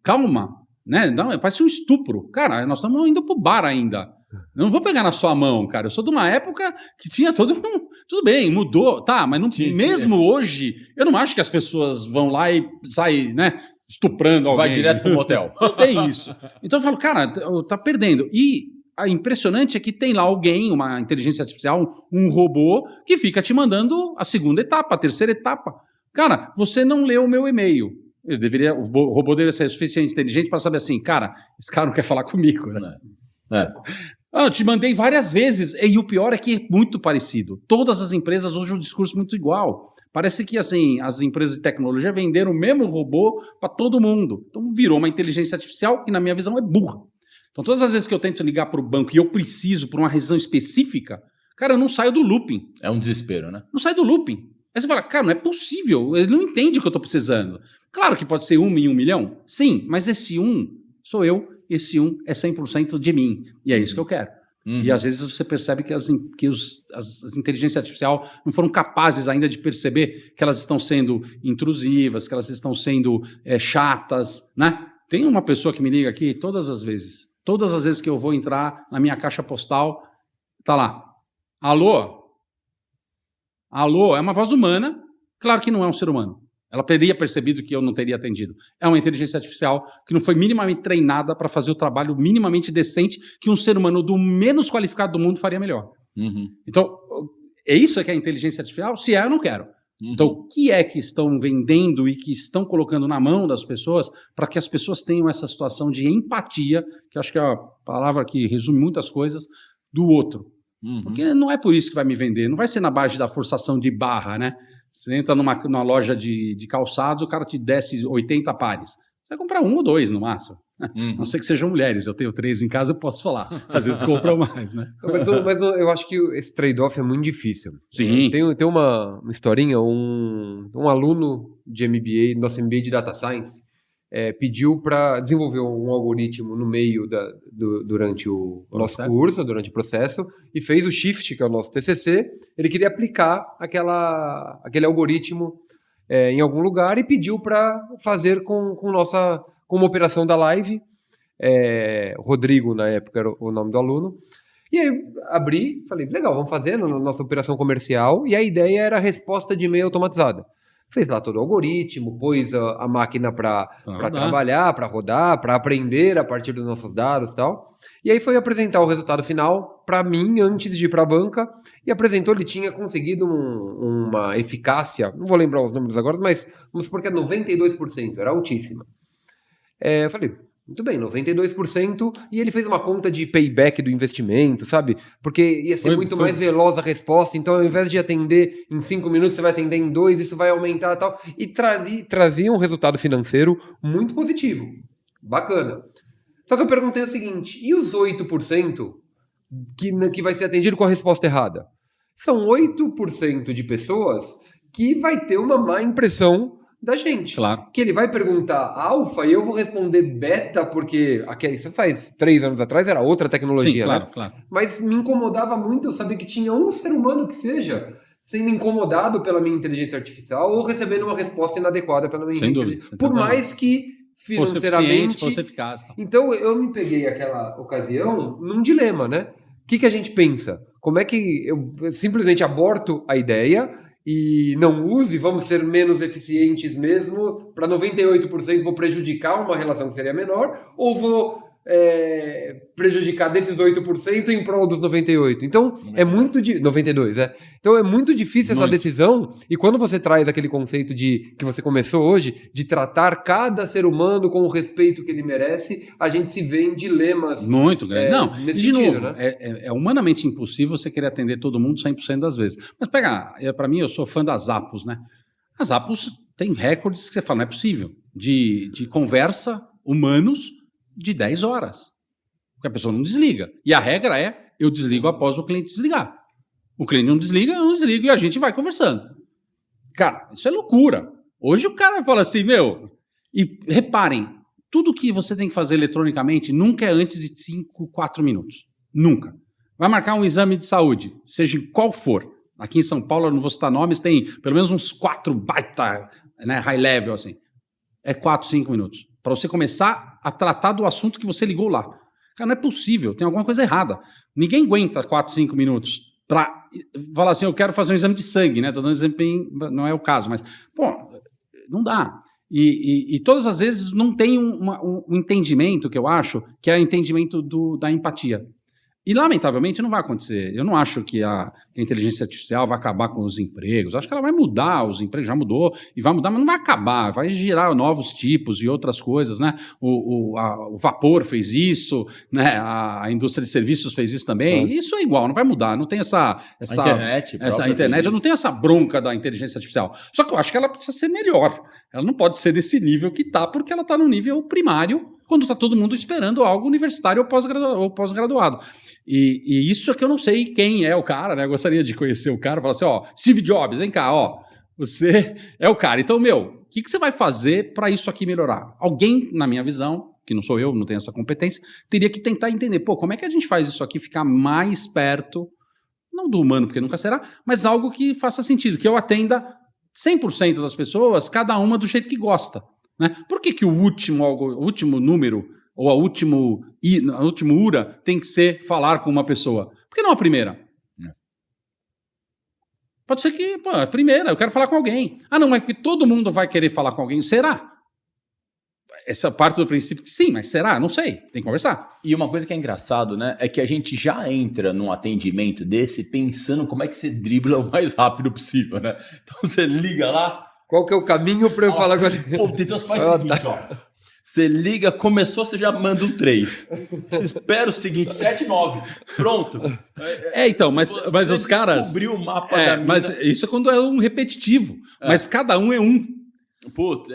[SPEAKER 2] Calma, né? Não, parece um estupro. Cara, nós estamos indo pro bar ainda. Eu não vou pegar na sua mão, cara. Eu sou de uma época que tinha todo... Tudo bem, mudou, tá, mas não, mesmo hoje, eu não acho que as pessoas vão lá e saem, né? Estuprando alguém.
[SPEAKER 1] Vai direto pro motel.
[SPEAKER 2] Não tem isso. Então eu falo, cara, tá perdendo. E a impressionante é que tem lá alguém, uma inteligência artificial, um robô, que fica te mandando a segunda etapa, a terceira etapa. Cara, você não leu o meu e-mail. O robô deveria ser suficientemente inteligente para saber assim, cara, esse cara não quer falar comigo, né? Eu te mandei várias vezes. E o pior é que é muito parecido. Todas as empresas usam um discurso muito igual. Parece que assim, as empresas de tecnologia venderam o mesmo robô para todo mundo. Então virou uma inteligência artificial que, na minha visão, é burra. Então todas as vezes que eu tento ligar para o banco e eu preciso por uma razão específica, cara, eu não saio do looping.
[SPEAKER 1] É um desespero, né?
[SPEAKER 2] Não saio do looping. Aí você fala, cara, não é possível. Ele não entende o que eu estou precisando. Claro que pode ser 1 em 1 milhão. Sim, mas esse 1 sou eu. Esse 1 é 100% de mim. E é isso que eu quero. E às vezes você percebe que as inteligências artificiais não foram capazes ainda de perceber que elas estão sendo intrusivas, que elas estão sendo chatas, né? Tem uma pessoa que me liga aqui todas as vezes que eu vou entrar na minha caixa postal, tá lá, alô, é uma voz humana, claro que não é um ser humano. Ela teria percebido que eu não teria atendido. É uma inteligência artificial que não foi minimamente treinada para fazer o trabalho minimamente decente que um ser humano do menos qualificado do mundo faria melhor. Então, é isso que é a inteligência artificial? Se é, eu não quero. Então, o que é que estão vendendo e que estão colocando na mão das pessoas para que as pessoas tenham essa situação de empatia, que eu acho que é a palavra que resume muitas coisas, do outro. Porque não é por isso que vai me vender. Não vai ser na base da forçação de barra, né? Você entra numa loja de calçados, o cara te desce 80 pares. Você vai comprar 1 ou 2 no máximo. A não ser que sejam mulheres. Eu tenho 3 em casa, eu posso falar. Às vezes compram mais, né?
[SPEAKER 3] Mas eu acho que esse trade-off é muito difícil.
[SPEAKER 2] Sim.
[SPEAKER 3] Tem uma historinha, um aluno de MBA, nosso MBA de Data Science, pediu para desenvolver um algoritmo no meio durante o nosso curso, durante o processo, e fez o Shift, que é o nosso TCC. Ele queria aplicar aquele algoritmo em algum lugar e pediu para fazer com uma operação da live. Rodrigo, na época, era o nome do aluno. E aí abri, falei, legal, vamos fazer na nossa operação comercial. E a ideia era a resposta de e-mail automatizada. Fez lá todo o algoritmo, pôs a máquina para trabalhar, para rodar, para aprender a partir dos nossos dados e tal. E aí foi apresentar o resultado final para mim antes de ir para a banca. E apresentou, ele tinha conseguido uma eficácia, não vou lembrar os números agora, mas vamos supor que é 92%, era altíssima. Eu falei, muito bem, 92%, e ele fez uma conta de payback do investimento, sabe? Porque ia ser muito mais veloz a resposta, então ao invés de atender em 5 minutos, você vai atender em 2, isso vai aumentar e tal. E trazia um resultado financeiro muito positivo. Bacana. Só que eu perguntei o seguinte, e os 8% que vai ser atendido com a resposta errada? São 8% de pessoas que vai ter uma má impressão da gente.
[SPEAKER 2] Claro.
[SPEAKER 3] Que ele vai perguntar alfa e eu vou responder beta, porque isso faz 3 anos atrás era outra tecnologia,
[SPEAKER 2] sim, claro,
[SPEAKER 3] né?
[SPEAKER 2] Claro.
[SPEAKER 3] Mas me incomodava muito eu saber que tinha um ser humano que seja sendo incomodado pela minha inteligência artificial ou recebendo uma resposta inadequada pela minha inteligência. Por mais que financeiramente
[SPEAKER 2] fosse eficaz. Tá?
[SPEAKER 3] Então eu me peguei aquela ocasião num dilema, né? que a gente pensa? Como é que eu simplesmente aborto a ideia e não use, vamos ser menos eficientes mesmo, para 98% vou prejudicar uma relação que seria menor, ou vou prejudicar desses 8% em prol dos 98%. Então, é muito... 92%, é. Então, é muito difícil essa decisão, e quando você traz aquele conceito que você começou hoje, de tratar cada ser humano com o respeito que ele merece, a gente se vê em dilemas
[SPEAKER 2] muito grande. Não,
[SPEAKER 3] nesse
[SPEAKER 2] de
[SPEAKER 3] sentido,
[SPEAKER 2] novo,
[SPEAKER 3] né?
[SPEAKER 2] é humanamente impossível você querer atender todo mundo 100% das vezes. Mas para mim, eu sou fã das Zappos, né? As Zappos têm recordes que você fala, não é possível, de conversa humanos de 10 horas. Porque a pessoa não desliga. E a regra é, eu desligo após o cliente desligar. O cliente não desliga, eu não desligo e a gente vai conversando. Cara, isso é loucura. Hoje o cara fala assim, E reparem, tudo que você tem que fazer eletronicamente nunca é antes de 5, 4 minutos. Nunca. Vai marcar um exame de saúde, seja qual for. Aqui em São Paulo, eu não vou citar nomes, tem pelo menos uns 4 baita, né, high level, assim. É 4, 5 minutos. Para você começar a tratar do assunto que você ligou lá. Cara, não é possível, tem alguma coisa errada. Ninguém aguenta 4, 5 minutos para falar assim, eu quero fazer um exame de sangue, né? Estou dando um exemplo, não é o caso, mas, não dá. E todas as vezes não tem um entendimento, que eu acho, que é o entendimento da empatia. E, lamentavelmente, não vai acontecer. Eu não acho que a inteligência artificial vai acabar com os empregos. Acho que ela vai mudar os empregos, já mudou, e vai mudar, mas não vai acabar. Vai gerar novos tipos e outras coisas, né? O vapor fez isso, né? A indústria de serviços fez isso também. E isso é igual, não vai mudar. Não tem a internet, eu não tenho essa bronca da inteligência artificial. Só que eu acho que ela precisa ser melhor. Ela não pode ser desse nível que está, porque ela está no nível primário, quando está todo mundo esperando algo universitário ou pós-graduado. E isso é que eu não sei quem é o cara, né? Eu gostaria de conhecer o cara, falar assim, Steve Jobs, vem cá, você é o cara. Então, o que você vai fazer para isso aqui melhorar? Alguém, na minha visão, que não sou eu, não tenho essa competência, teria que tentar entender, como é que a gente faz isso aqui ficar mais perto, não do humano, porque nunca será, mas algo que faça sentido, que eu atenda 100% das pessoas, cada uma do jeito que gosta. Né? Por que o último número ou a último URA tem que ser falar com uma pessoa? Por que não a primeira? Pode ser que, a primeira, eu quero falar com alguém. Não, mas porque todo mundo vai querer falar com alguém. Será? Essa parte do princípio que sim, mas será? Não sei, tem que conversar.
[SPEAKER 1] E uma coisa que é engraçado, né, é que a gente já entra num atendimento desse pensando como é que você dribla o mais rápido possível, né? Então você liga lá...
[SPEAKER 3] Qual que é o caminho para eu falar com ele?
[SPEAKER 1] Então você faz o seguinte, Você liga, começou, você já manda um 3. Espera o seguinte, 7, 9. Pronto.
[SPEAKER 2] Então, mas os caras...
[SPEAKER 1] descobriu o mapa da mina.
[SPEAKER 2] Mas isso é quando é um repetitivo. Mas cada um é um.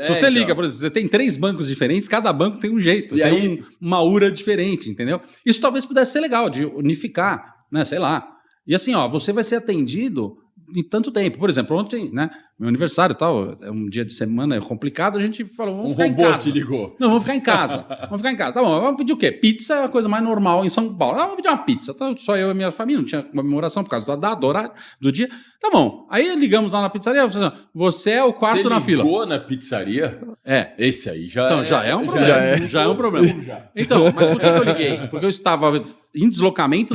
[SPEAKER 2] Se você liga, por exemplo, você tem 3 bancos diferentes, cada banco tem um jeito,
[SPEAKER 1] e
[SPEAKER 2] tem
[SPEAKER 1] aí...
[SPEAKER 2] uma URA diferente, entendeu? Isso talvez pudesse ser legal, de unificar, né? Sei lá. E assim, você vai ser atendido em tanto tempo. Por exemplo, ontem, né? Meu aniversário e tal, é um dia de semana, é complicado, a gente falou, vamos ficar em casa.
[SPEAKER 1] Te ligou.
[SPEAKER 2] Não, vamos ficar em casa. Vamos ficar em casa. Tá bom, vamos pedir o quê? Pizza é a coisa mais normal em São Paulo. Vamos pedir uma pizza. Tá, só eu e minha família, não tinha comemoração por causa do horário, do dia. Tá bom. Aí ligamos lá na pizzaria, você é o quarto na fila.
[SPEAKER 1] Você ligou na pizzaria?
[SPEAKER 2] Esse
[SPEAKER 1] aí já
[SPEAKER 2] então, já é um problema. Já é um problema. Então, mas por que eu liguei? Porque eu estava em deslocamento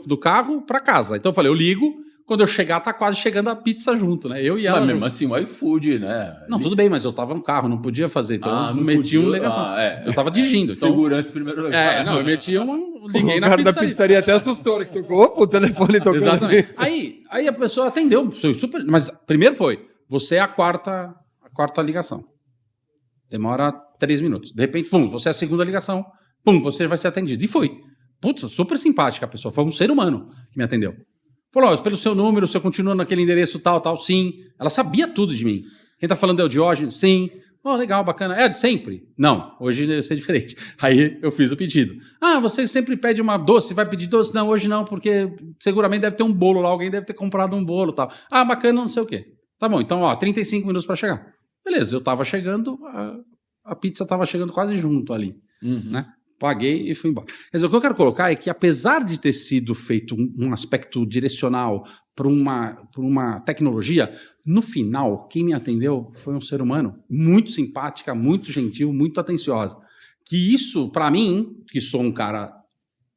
[SPEAKER 2] do carro para casa. Então eu falei, eu ligo, quando eu chegar, tá quase chegando a pizza junto, né? Eu e ela.
[SPEAKER 1] Mas mesmo assim, o iFood, né?
[SPEAKER 2] Não, tudo bem, mas eu tava no carro, não podia fazer. Então
[SPEAKER 1] não
[SPEAKER 2] meti
[SPEAKER 1] podia.
[SPEAKER 2] uma ligação. Eu tava dirigindo. Então...
[SPEAKER 1] Segurança em primeiro lugar.
[SPEAKER 2] Eu meti liguei na
[SPEAKER 3] cara
[SPEAKER 2] pizzaria.
[SPEAKER 3] da pizzaria até assustou, que tocou, o telefone tocou.
[SPEAKER 2] Exatamente. Aí a pessoa atendeu, super. Mas primeiro você é a quarta ligação. Demora 3 minutos. De repente, você é a segunda ligação. Você vai ser atendido. E foi. Putz, super simpática a pessoa. Foi um ser humano que me atendeu. Falou, pelo seu número, você continua naquele endereço tal, sim. Ela sabia tudo de mim. Quem tá falando é o Diógenes? Sim. Legal, bacana. É de sempre? Não, hoje vai ser diferente. Aí eu fiz o pedido. Você sempre pede uma doce, vai pedir doce? Não, hoje não, porque seguramente deve ter um bolo lá, alguém deve ter comprado um bolo e tal. Bacana, não sei o quê. Tá bom, então, 35 minutos para chegar. Beleza, eu tava chegando, a pizza tava chegando quase junto ali, né? Paguei e fui embora. Quer dizer, o que eu quero colocar é que, apesar de ter sido feito um aspecto direcional para uma tecnologia, no final, quem me atendeu foi um ser humano muito simpática, muito gentil, muito atenciosa. Que isso, para mim, que sou um cara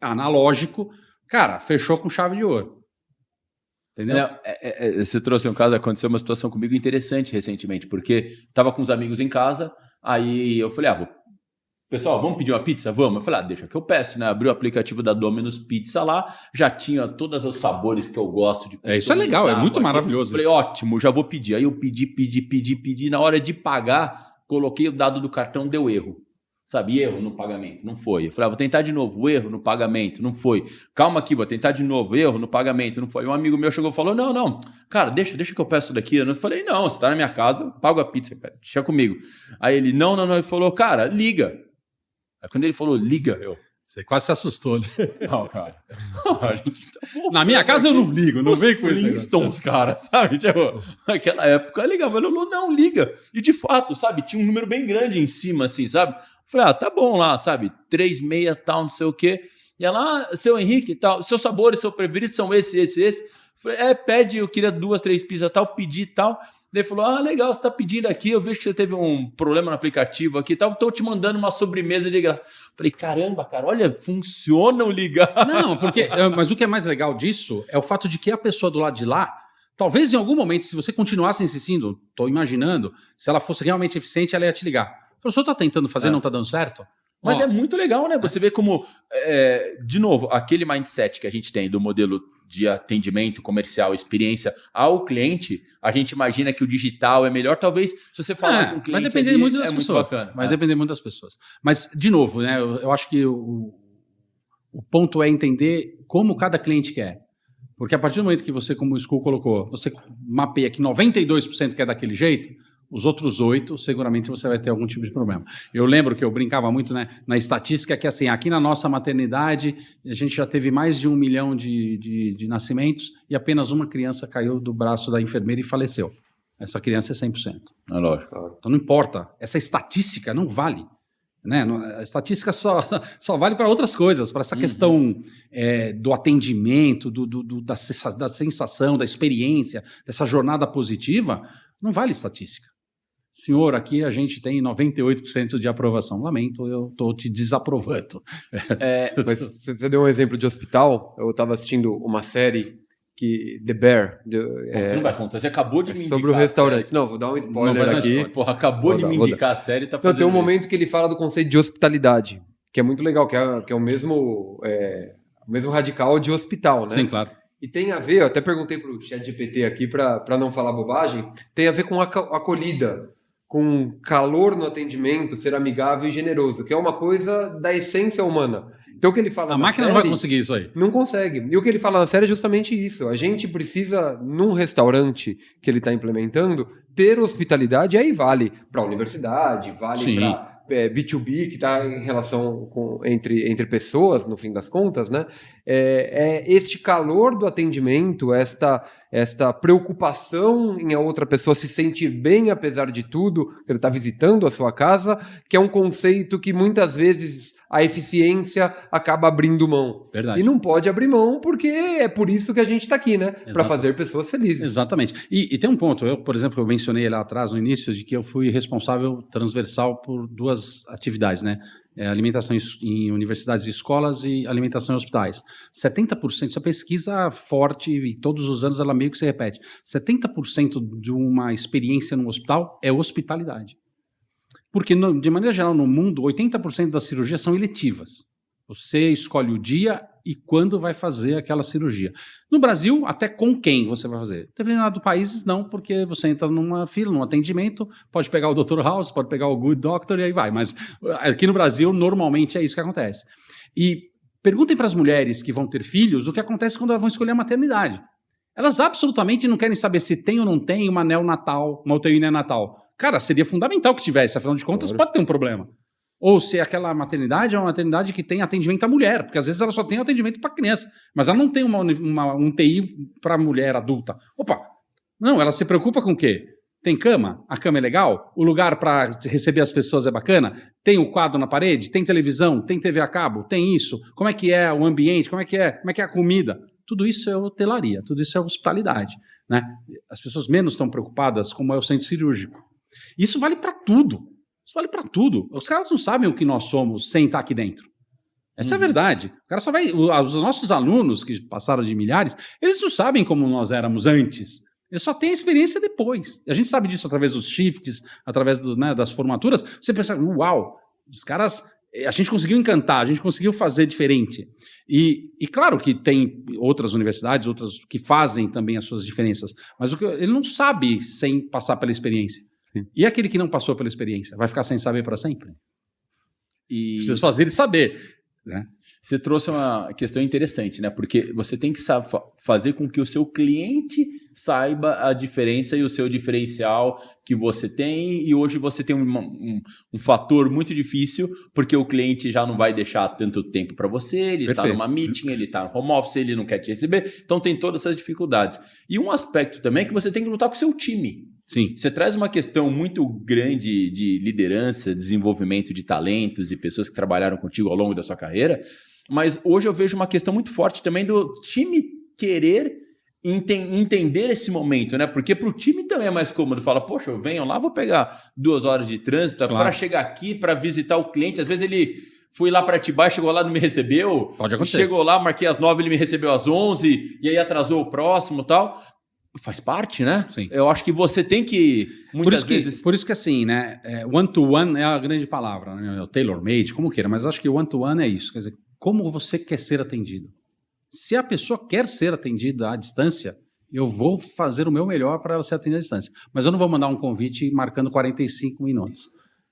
[SPEAKER 2] analógico, Cara, fechou com chave de ouro. Entendeu?
[SPEAKER 1] Você trouxe um caso, aconteceu uma situação comigo interessante recentemente, porque tava com uns amigos em casa, aí eu falei, pessoal, vamos pedir uma pizza? Vamos. Eu falei, deixa que eu peço, né? Abri o aplicativo da Domino's Pizza lá, já tinha todos os sabores que eu gosto de costume.
[SPEAKER 2] Isso é legal, é muito maravilhoso.
[SPEAKER 1] Falei, ótimo, já vou pedir. Aí eu pedi, na hora de pagar, coloquei o dado do cartão, deu erro. Sabe, erro no pagamento, não foi. Eu falei, vou tentar de novo, erro no pagamento, não foi. Calma aqui, vou tentar de novo, erro no pagamento, não foi. Um amigo meu chegou e falou, não, cara, deixa que eu peço daqui. Eu falei, não, você tá na minha casa, eu pago a pizza, cara, deixa comigo. Aí ele, não, ele falou, cara, liga. Aí quando ele falou, liga,
[SPEAKER 2] Você quase se assustou, né?
[SPEAKER 1] Não, cara.
[SPEAKER 2] Na minha casa eu não ligo, não vem com isso.
[SPEAKER 1] Flintstones, cara, sabe? Tipo, naquela época eu ligava, ele falou, não, liga. E de fato, sabe, tinha um número bem grande em cima, assim, sabe? Eu falei, tá bom lá, sabe? 36 tal, não sei o quê. E ela, seu Henrique, tal, seus sabores, seu preferido são esse. Eu falei, pede, eu queria 2, 3 pizzas tal, pedi tal. Ele falou, legal, você tá pedindo aqui, eu vejo que você teve um problema no aplicativo aqui e tal, tô te mandando uma sobremesa de graça. Falei, caramba, cara, olha, funciona o ligar.
[SPEAKER 2] Não, mas o que é mais legal disso é o fato de que a pessoa do lado de lá, talvez em algum momento, se você continuasse insistindo, tô imaginando, se ela fosse realmente eficiente, ela ia te ligar. O senhor tá tentando fazer, não tá dando certo?
[SPEAKER 1] Mas é muito legal, né? Você vê como, de novo, aquele mindset que a gente tem do modelo de atendimento comercial, experiência ao cliente, a gente imagina que o digital é melhor. Talvez, se você falar com o cliente,
[SPEAKER 2] vai depender muito das pessoas.
[SPEAKER 1] Muito bacana.
[SPEAKER 2] Vai depender muito das pessoas. Mas, de novo, né? Eu acho que o ponto é entender como cada cliente quer. Porque a partir do momento que você, como o School colocou, você mapeia que 92% quer daquele jeito, os outros 8%, seguramente você vai ter algum tipo de problema. Eu lembro que eu brincava muito, né, na estatística que, assim, aqui na nossa maternidade, a gente já teve mais de 1 milhão de nascimentos e apenas uma criança caiu do braço da enfermeira e faleceu. Essa criança é 100%.
[SPEAKER 1] É lógico.
[SPEAKER 2] Então não importa. Essa estatística não vale. Né? A estatística só vale para outras coisas, para essa questão do atendimento, da sensação, da experiência, dessa jornada positiva, não vale estatística. Senhor, aqui a gente tem 98% de aprovação. Lamento, eu estou te desaprovando.
[SPEAKER 3] Mas você deu um exemplo de hospital. Eu estava assistindo uma série que The Bear.
[SPEAKER 1] Você não vai contar, você acabou de me indicar.
[SPEAKER 3] Sobre o restaurante. Não, vou dar um spoiler aqui.
[SPEAKER 1] Porra, acabou de me indicar a série e tá fazendo.
[SPEAKER 3] Tem um momento que ele fala do conceito de hospitalidade, que é muito legal, que é o mesmo radical de hospital, né?
[SPEAKER 2] Sim, claro.
[SPEAKER 3] E tem a ver, eu até perguntei para o ChatGPT aqui para não falar bobagem, tem a ver com acolhida, com calor no atendimento, ser amigável e generoso, que é uma coisa da essência humana. Então o que ele fala
[SPEAKER 2] a máquina não vai conseguir isso aí.
[SPEAKER 3] Não consegue. E o que ele fala na série é justamente isso. A gente precisa, num restaurante que ele está implementando, ter hospitalidade, e aí vale para a universidade, vale para B2B, que está em relação entre pessoas, no fim das contas, né? Este calor do atendimento, esta preocupação em a outra pessoa se sentir bem, apesar de tudo, que ele está visitando a sua casa, que é um conceito que muitas vezes a eficiência acaba abrindo mão.
[SPEAKER 2] Verdade.
[SPEAKER 3] E não pode abrir mão, porque é por isso que a gente está aqui, né? Para fazer pessoas felizes.
[SPEAKER 2] Exatamente. E tem um ponto, por exemplo, eu mencionei lá atrás, no início, de que eu fui responsável transversal por 2 atividades, né? Alimentação em universidades e escolas e alimentação em hospitais. 70%, isso é pesquisa forte e todos os anos ela meio que se repete. 70% de uma experiência no hospital é hospitalidade. Porque, de maneira geral, no mundo, 80% das cirurgias são eletivas. Você escolhe o dia e quando vai fazer aquela cirurgia. No Brasil, até com quem você vai fazer. Dependendo do país, não, porque você entra numa fila, num atendimento, pode pegar o Dr. House, pode pegar o Good Doctor e aí vai. Mas aqui no Brasil, normalmente é isso que acontece. E perguntem para as mulheres que vão ter filhos o que acontece quando elas vão escolher a maternidade. Elas absolutamente não querem saber se tem ou não tem uma neonatal, uma UTI neonatal. Cara, seria fundamental que tivesse, afinal de contas, pode ter um problema. Ou se aquela maternidade é uma maternidade que tem atendimento à mulher, porque às vezes ela só tem atendimento para criança, mas ela não tem um TI para mulher adulta. Opa, não, ela se preocupa com o quê? Tem cama? A cama é legal? O lugar para receber as pessoas é bacana? Tem o quadro na parede? Tem televisão? Tem TV a cabo? Tem isso? Como é que é o ambiente? Como é que é a comida? Tudo isso é hotelaria, tudo isso é hospitalidade, né? As pessoas menos estão preocupadas como é o centro cirúrgico. Isso vale para tudo. Isso vale para tudo. Os caras não sabem o que nós somos sem estar aqui dentro. Essa é a verdade. O cara só vai. Os nossos alunos que passaram de milhares, eles não sabem como nós éramos antes. Eles só têm experiência depois. A gente sabe disso através dos shifts, através das formaturas. Você pensa, uau, os caras. A gente conseguiu encantar, a gente conseguiu fazer diferente. E claro que tem outras universidades, outras que fazem também as suas diferenças, mas ele não sabe sem passar pela experiência.
[SPEAKER 3] Sim.
[SPEAKER 2] E aquele que não passou pela experiência, vai ficar sem saber para sempre?
[SPEAKER 1] E
[SPEAKER 2] Precisa fazer ele saber. Né?
[SPEAKER 1] você trouxe uma questão interessante, né? Porque você tem que fazer com que o seu cliente saiba a diferença e o seu diferencial que você tem. E hoje você tem um fator muito difícil, porque o cliente já não vai deixar tanto tempo para você, ele está numa meeting, ele está no home office, ele não quer te receber. Então tem todas essas dificuldades. E um aspecto também é que você tem que lutar com o seu time.
[SPEAKER 2] Sim.
[SPEAKER 1] Você traz uma questão muito grande de liderança, desenvolvimento de talentos e pessoas que trabalharam contigo ao longo da sua carreira, mas hoje eu vejo uma questão muito forte também do time querer entender esse momento, né? Porque para o time também é mais cômodo. Fala, poxa, eu venho lá, vou pegar 2 horas de trânsito para chegar aqui, para visitar o cliente. Às vezes ele... Fui lá para Atibaia, chegou lá, não me recebeu.
[SPEAKER 2] Pode acontecer.
[SPEAKER 1] Chegou lá, marquei às 9, ele me recebeu às 11, e aí atrasou o próximo e tal. Faz parte, né?
[SPEAKER 2] Sim.
[SPEAKER 1] Eu acho que você tem que, muitas vezes...
[SPEAKER 2] Por isso que assim, né? One-to-one é a grande palavra, né? O tailor-made, como queira, mas acho que one-to-one é isso. Quer dizer, como você quer ser atendido. Se a pessoa quer ser atendida à distância, eu vou fazer o meu melhor para ela ser atendida à distância. Mas eu não vou mandar um convite marcando 45 minutos.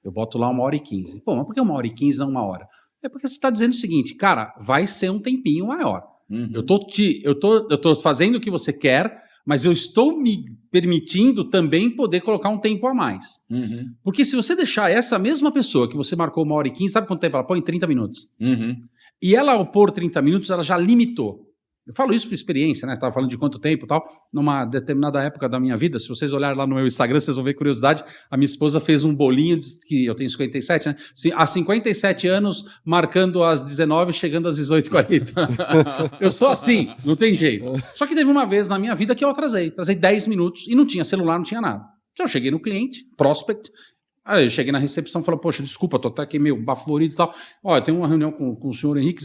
[SPEAKER 2] Eu boto lá 1h15. Pô, mas por que 1h15 não 1 hora? É porque você está dizendo o seguinte, cara, vai ser um tempinho maior.
[SPEAKER 1] Uhum.
[SPEAKER 2] Eu tô fazendo o que você quer, mas eu estou me permitindo também poder colocar um tempo a mais.
[SPEAKER 1] Uhum.
[SPEAKER 2] Porque se você deixar essa mesma pessoa que você marcou 1h15, sabe quanto tempo ela põe? 30 minutos.
[SPEAKER 1] Uhum.
[SPEAKER 2] E ela, ao pôr 30 minutos, ela já limitou. Eu falo isso por experiência, né? Estava falando de quanto tempo e tal. Numa determinada época da minha vida, se vocês olharem lá no meu Instagram, vocês vão ver curiosidade. A minha esposa fez um bolinho, que eu tenho 57, né? Há 57 anos, marcando às 19, chegando às 18h40. Eu sou assim, não tem jeito. Só que teve uma vez na minha vida que eu atrasei 10 minutos e não tinha celular, não tinha nada. Então eu cheguei no cliente, prospect. Aí eu cheguei na recepção e falei, poxa, desculpa, tô até aqui meio baforido e tal. Ó, eu tenho uma reunião com o senhor Henrique.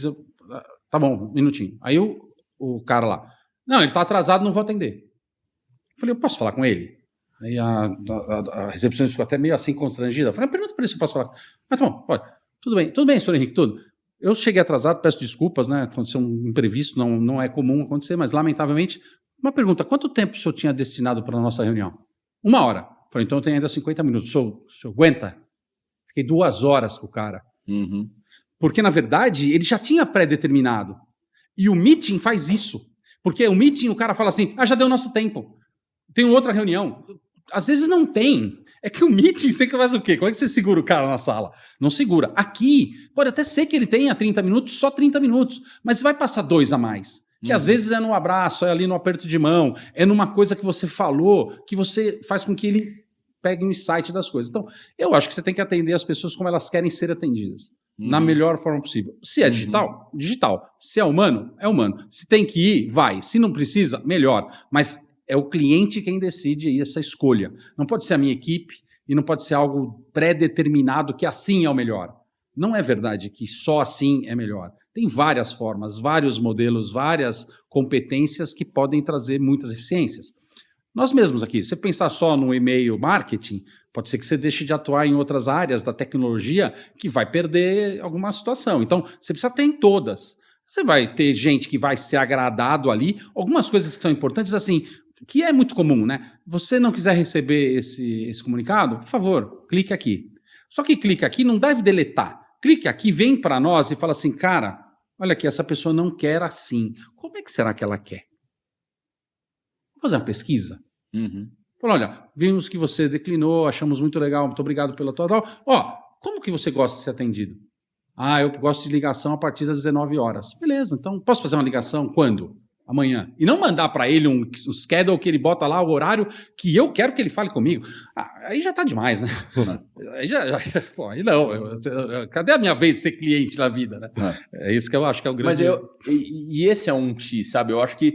[SPEAKER 2] Tá bom, um minutinho. Aí o cara lá, não, ele tá atrasado, não vou atender. Eu falei, eu posso falar com ele? Aí a recepcionista ficou até meio assim constrangida. Eu falei, pergunta para ele se eu posso falar. Mas tá bom, pode. Tudo bem, senhor Henrique, tudo. Eu cheguei atrasado, peço desculpas, né? Aconteceu um imprevisto, não é comum acontecer, mas lamentavelmente. Uma pergunta, quanto tempo o senhor tinha destinado para a nossa reunião? 1 hora. Eu falei, então eu tenho ainda 50 minutos. O senhor aguenta? Fiquei 2 horas com o cara.
[SPEAKER 1] Uhum.
[SPEAKER 2] Porque, na verdade, ele já tinha pré-determinado. E o meeting faz isso. Porque o meeting, o cara fala assim, já deu nosso tempo. Tem outra reunião. Às vezes não tem. É que o meeting, você faz o quê? Como é que você segura o cara na sala? Não segura. Aqui, pode até ser que ele tenha 30 minutos, só 30 minutos. Mas vai passar 2 a mais. Que às vezes é no abraço, é ali no aperto de mão, é numa coisa que você falou, que você faz com que ele pegue um insight das coisas. Então, eu acho que você tem que atender as pessoas como elas querem ser atendidas. Na melhor forma possível. Se é digital, digital. Se é humano, é humano. Se tem que ir, vai. Se não precisa, melhor. Mas é o cliente quem decide essa escolha. Não pode ser a minha equipe e não pode ser algo pré-determinado que assim é o melhor. Não é verdade que só assim é melhor. Tem várias formas, vários modelos, várias competências que podem trazer muitas eficiências. Nós mesmos aqui, se você pensar só no e-mail marketing, pode ser que você deixe de atuar em outras áreas da tecnologia que vai perder alguma situação. Então, você precisa ter em todas. Você vai ter gente que vai ser agradado ali. Algumas coisas que são importantes, assim, que é muito comum, né? Você não quiser receber esse comunicado, por favor, clique aqui. Só que clique aqui não deve deletar. Clique aqui, vem para nós e fala assim, cara, olha aqui, essa pessoa não quer assim. Como é que será que ela quer? Vou fazer uma pesquisa.
[SPEAKER 1] Uhum.
[SPEAKER 2] Falou, olha, vimos que você declinou, achamos muito legal, muito obrigado pela tua tal. Ó, como que você gosta de ser atendido? Eu gosto de ligação a partir das 19 horas. Beleza, então posso fazer uma ligação quando? amanhã. E não mandar para ele um schedule que ele bota lá, o horário que eu quero que ele fale comigo. Aí já tá demais, né? Aí pô, aí não. Cadê a minha vez de ser cliente na vida, né? É isso que eu acho que é o grande...
[SPEAKER 1] E esse é um X, sabe? Eu acho que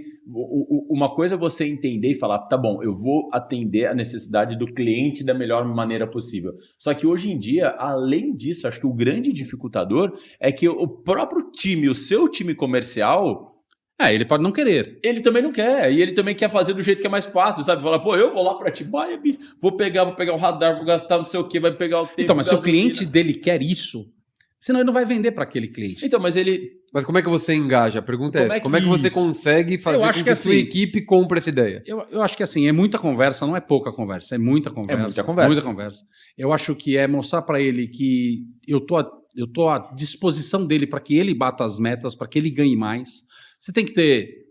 [SPEAKER 1] uma coisa é você entender e falar, tá bom, eu vou atender a necessidade do cliente da melhor maneira possível. Só que hoje em dia, além disso, acho que o grande dificultador é que o próprio time, o seu time comercial...
[SPEAKER 2] ele pode não querer.
[SPEAKER 1] Ele também não quer. E ele também quer fazer do jeito que é mais fácil, sabe? Falar, pô, eu vou lá pra ti, vou pegar o radar, vou gastar não sei o quê, vai pegar o tempo.
[SPEAKER 2] Então, mas se o cliente dele quer isso, senão ele não vai vender para aquele cliente.
[SPEAKER 1] Então, mas ele...
[SPEAKER 3] Mas como é que você engaja? A pergunta é essa. Como é que você consegue fazer com que a sua equipe compre essa ideia?
[SPEAKER 2] Eu acho que assim, é muita conversa, não é pouca conversa, é muita conversa.
[SPEAKER 1] É muita conversa.
[SPEAKER 2] Muita conversa. Eu acho que é mostrar para ele que eu tô à disposição dele para que ele bata as metas, para que ele ganhe mais. Você tem que ter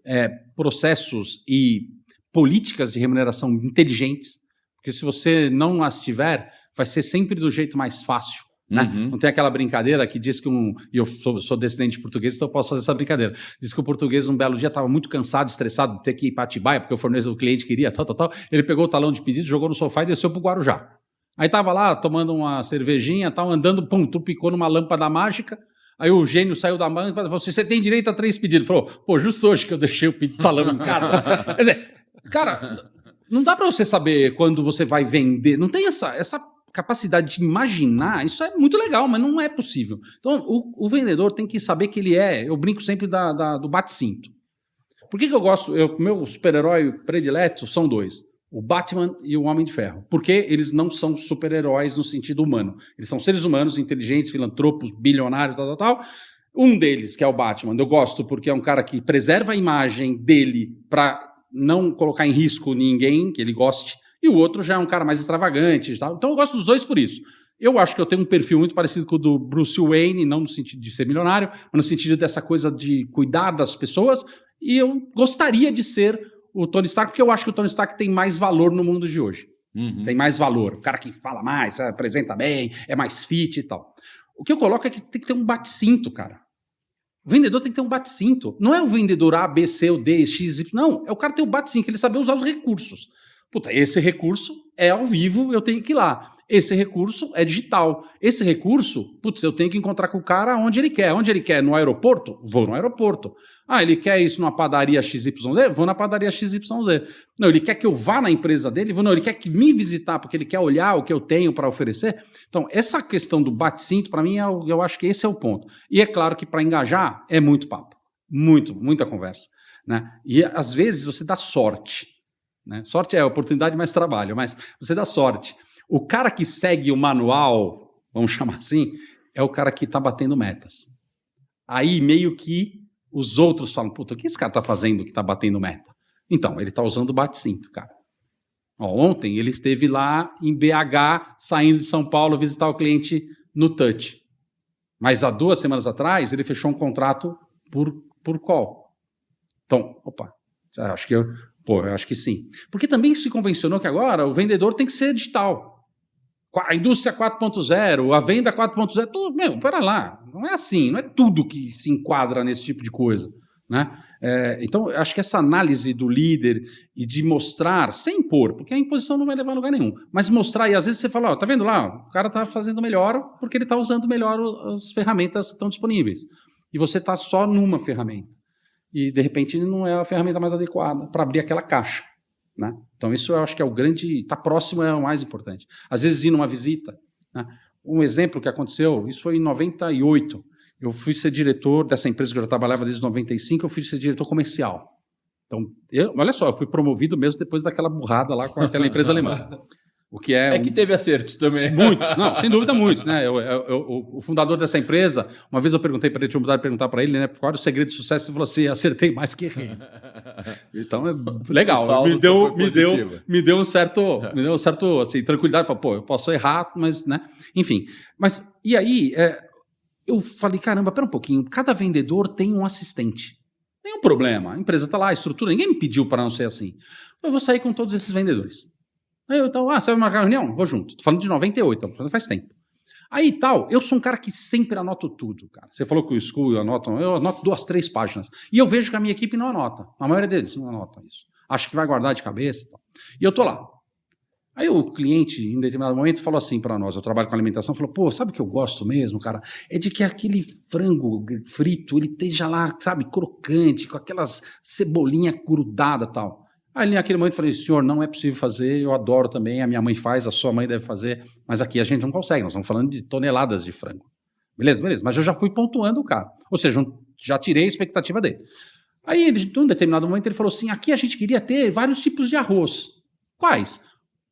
[SPEAKER 2] processos e políticas de remuneração inteligentes, porque se você não as tiver, vai ser sempre do jeito mais fácil. Né? Não tem aquela brincadeira que diz que e eu sou descendente português, então eu posso fazer essa brincadeira. Diz que o português, um belo dia, estava muito cansado, estressado de ter que ir para Atibaia, porque o cliente queria, tal. Ele pegou o talão de pedido, jogou no sofá e desceu para o Guarujá. Aí estava lá, tomando uma cervejinha, andando, trupicou numa lâmpada mágica. Aí o gênio saiu da manga e falou assim, você tem direito a 3 pedidos. Falou, pô, justo hoje que eu deixei o talão em casa. Quer dizer, cara, não dá para você saber quando você vai vender. Não tem essa capacidade de imaginar. Isso é muito legal, mas não é possível. Então, o vendedor tem que saber que ele eu brinco sempre do bate-cinto. Por que eu gosto? Meu super-herói predileto são 2. O Batman e o Homem de Ferro. Porque eles não são super-heróis no sentido humano. Eles são seres humanos, inteligentes, filantropos, bilionários, tal. Um deles, que é o Batman, eu gosto porque é um cara que preserva a imagem dele para não colocar em risco ninguém que ele goste. E o outro já é um cara mais extravagante. Tal. Então eu gosto dos dois por isso. Eu acho que eu tenho um perfil muito parecido com o do Bruce Wayne, não no sentido de ser milionário, mas no sentido dessa coisa de cuidar das pessoas. E eu gostaria de ser o Tony Stark, porque eu acho que o Tony Stark tem mais valor no mundo de hoje. Tem mais valor. O cara que fala mais, apresenta bem, é mais fit e tal. O que eu coloco é que tem que ter um bate-cinto, cara. O vendedor tem que ter um bate-cinto. Não é o vendedor A, B, C, ou D, X, Y. Não, é o cara ter o bate-cinto, ele saber usar os recursos. Puta, esse recurso é ao vivo, eu tenho que ir lá. Esse recurso é digital. Esse recurso, putz, eu tenho que encontrar com o cara onde ele quer. Onde ele quer? No aeroporto? Vou no aeroporto. Ele quer isso numa padaria XYZ? Vou na padaria XYZ. Não, ele quer que eu vá na empresa dele? Vou. Não, ele quer que me visitar porque ele quer olhar o que eu tenho para oferecer. Então, essa questão do bate-cinto, para mim, eu acho que esse é o ponto. E é claro que para engajar é muito papo. Muita conversa. Né? E às vezes você dá sorte. Né? Sorte é oportunidade mais trabalho, mas você dá sorte. O cara que segue o manual, vamos chamar assim, é o cara que está batendo metas. Aí meio que os outros falam, puta, o que esse cara está fazendo que está batendo meta? Então, ele está usando o bate-cinto, cara. Ontem ele esteve lá em BH, saindo de São Paulo, visitar o cliente no Touch. Mas há 2 semanas atrás, ele fechou um contrato por call. Então, eu acho que sim. Porque também se convencionou que agora o vendedor tem que ser digital. A indústria 4.0, a venda 4.0, tudo, pera lá, não é assim, não é tudo que se enquadra nesse tipo de coisa. Né? Então, eu acho que essa análise do líder e de mostrar, sem impor, porque a imposição não vai levar a lugar nenhum, mas mostrar, e às vezes você fala, tá vendo lá, o cara tá fazendo melhor porque ele tá usando melhor as ferramentas que estão disponíveis. E você tá só numa ferramenta. E, de repente, não é a ferramenta mais adequada para abrir aquela caixa. Né? Então, isso eu acho que é o grande... Estar próximo é o mais importante. Às vezes, ir numa visita. Né? Um exemplo que aconteceu, isso foi em 98. Eu fui ser diretor dessa empresa que eu já trabalhava desde 95, eu fui ser diretor comercial. Então, olha só, eu fui promovido mesmo depois daquela burrada lá com aquela empresa alemã. O que
[SPEAKER 1] que teve acertos também.
[SPEAKER 2] Muitos, não, sem dúvida muitos. Né? O fundador dessa empresa, uma vez eu perguntei para ele, tinha vontade de perguntar para ele, né, qual era o segredo do sucesso, ele falou assim, acertei mais que errei. Então, é legal, me deu um certo assim, tranquilidade, falei, eu posso errar, mas, né, enfim. Mas, e aí, eu falei, caramba, pera um pouquinho, cada vendedor tem um assistente. Nenhum problema, a empresa está lá, a estrutura, ninguém me pediu para não ser assim. Eu vou sair com todos esses vendedores. Aí então, você vai marcar uma reunião? Vou junto. Estou falando de 98, então faz tempo. Aí tal, eu sou um cara que sempre anoto tudo, cara. Você falou que o School eu anoto 2, 3 páginas. E eu vejo que a minha equipe não anota. A maioria deles não anota isso. Acho que vai guardar de cabeça e tal. E eu tô lá. Aí o cliente, em determinado momento, falou assim para nós, eu trabalho com alimentação, falou, pô, sabe o que eu gosto mesmo, cara? É de que aquele frango frito, ele esteja lá, sabe, crocante, com aquelas cebolinha grudada e tal. Aí naquele momento eu falei, senhor, não é possível fazer, eu adoro também, a minha mãe faz, a sua mãe deve fazer, mas aqui a gente não consegue, nós estamos falando de toneladas de frango. Beleza, mas eu já fui pontuando o cara. Ou seja, já tirei a expectativa dele. Aí, em um determinado momento, ele falou assim, aqui a gente queria ter vários tipos de arroz. Quais?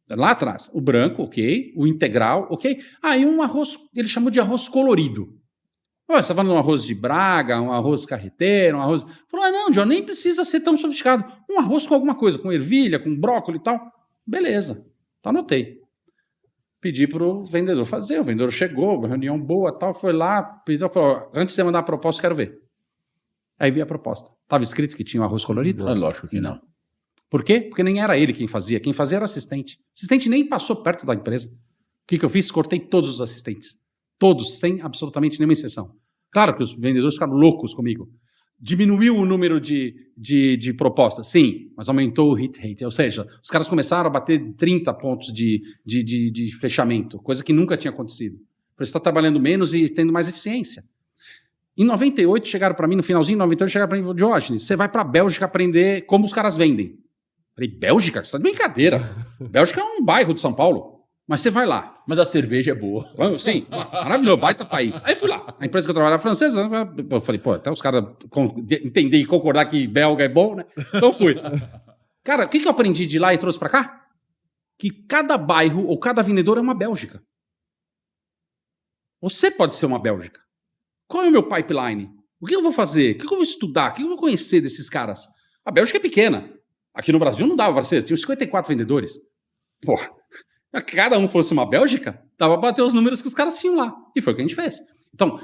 [SPEAKER 2] Lá atrás, o branco, ok, o integral, ok. E um arroz, ele chamou de arroz colorido. Você está falando de um arroz de Braga, um arroz carreteiro, um arroz... Falou, não, John, nem precisa ser tão sofisticado. Um arroz com alguma coisa, com ervilha, com brócolis e tal. Beleza, anotei. Pedi para o vendedor fazer, o vendedor chegou, reunião boa, tal, foi lá, pediu, falou, antes de você mandar a proposta, quero ver. Aí vi a proposta. Estava escrito que tinha um arroz colorido?
[SPEAKER 1] Lógico que não.
[SPEAKER 2] Por quê? Porque nem era ele quem fazia era assistente. O assistente nem passou perto da empresa. O que eu fiz? Cortei todos os assistentes. Todos, sem absolutamente nenhuma exceção. Claro que os vendedores ficaram loucos comigo. Diminuiu o número de propostas, sim, mas aumentou o hit rate. Ou seja, os caras começaram a bater 30 pontos de fechamento, coisa que nunca tinha acontecido. Você está trabalhando menos e tendo mais eficiência. Em 98, chegaram para mim, no finalzinho de 98, chegaram para mim e falaram, Diógenes, você vai para a Bélgica aprender como os caras vendem. Falei, Bélgica? Você está de brincadeira. Bélgica é um bairro de São Paulo. Mas você vai lá.
[SPEAKER 1] Mas a cerveja é boa.
[SPEAKER 2] Sim, maravilhoso, baita país. Aí fui lá. A empresa que eu trabalhava era francesa. Eu falei, pô, até os caras entender e concordar que belga é bom, né? Então fui. Cara, o que eu aprendi de lá e trouxe para cá? Que cada bairro ou cada vendedor é uma Bélgica. Você pode ser uma Bélgica. Qual é o meu pipeline? O que eu vou fazer? O que eu vou estudar? O que eu vou conhecer desses caras? A Bélgica é pequena. Aqui no Brasil não dava para ser. Tinha 54 vendedores. Porra. Cada um fosse uma Bélgica, dava para bater os números que os caras tinham lá. E foi o que a gente fez. Então,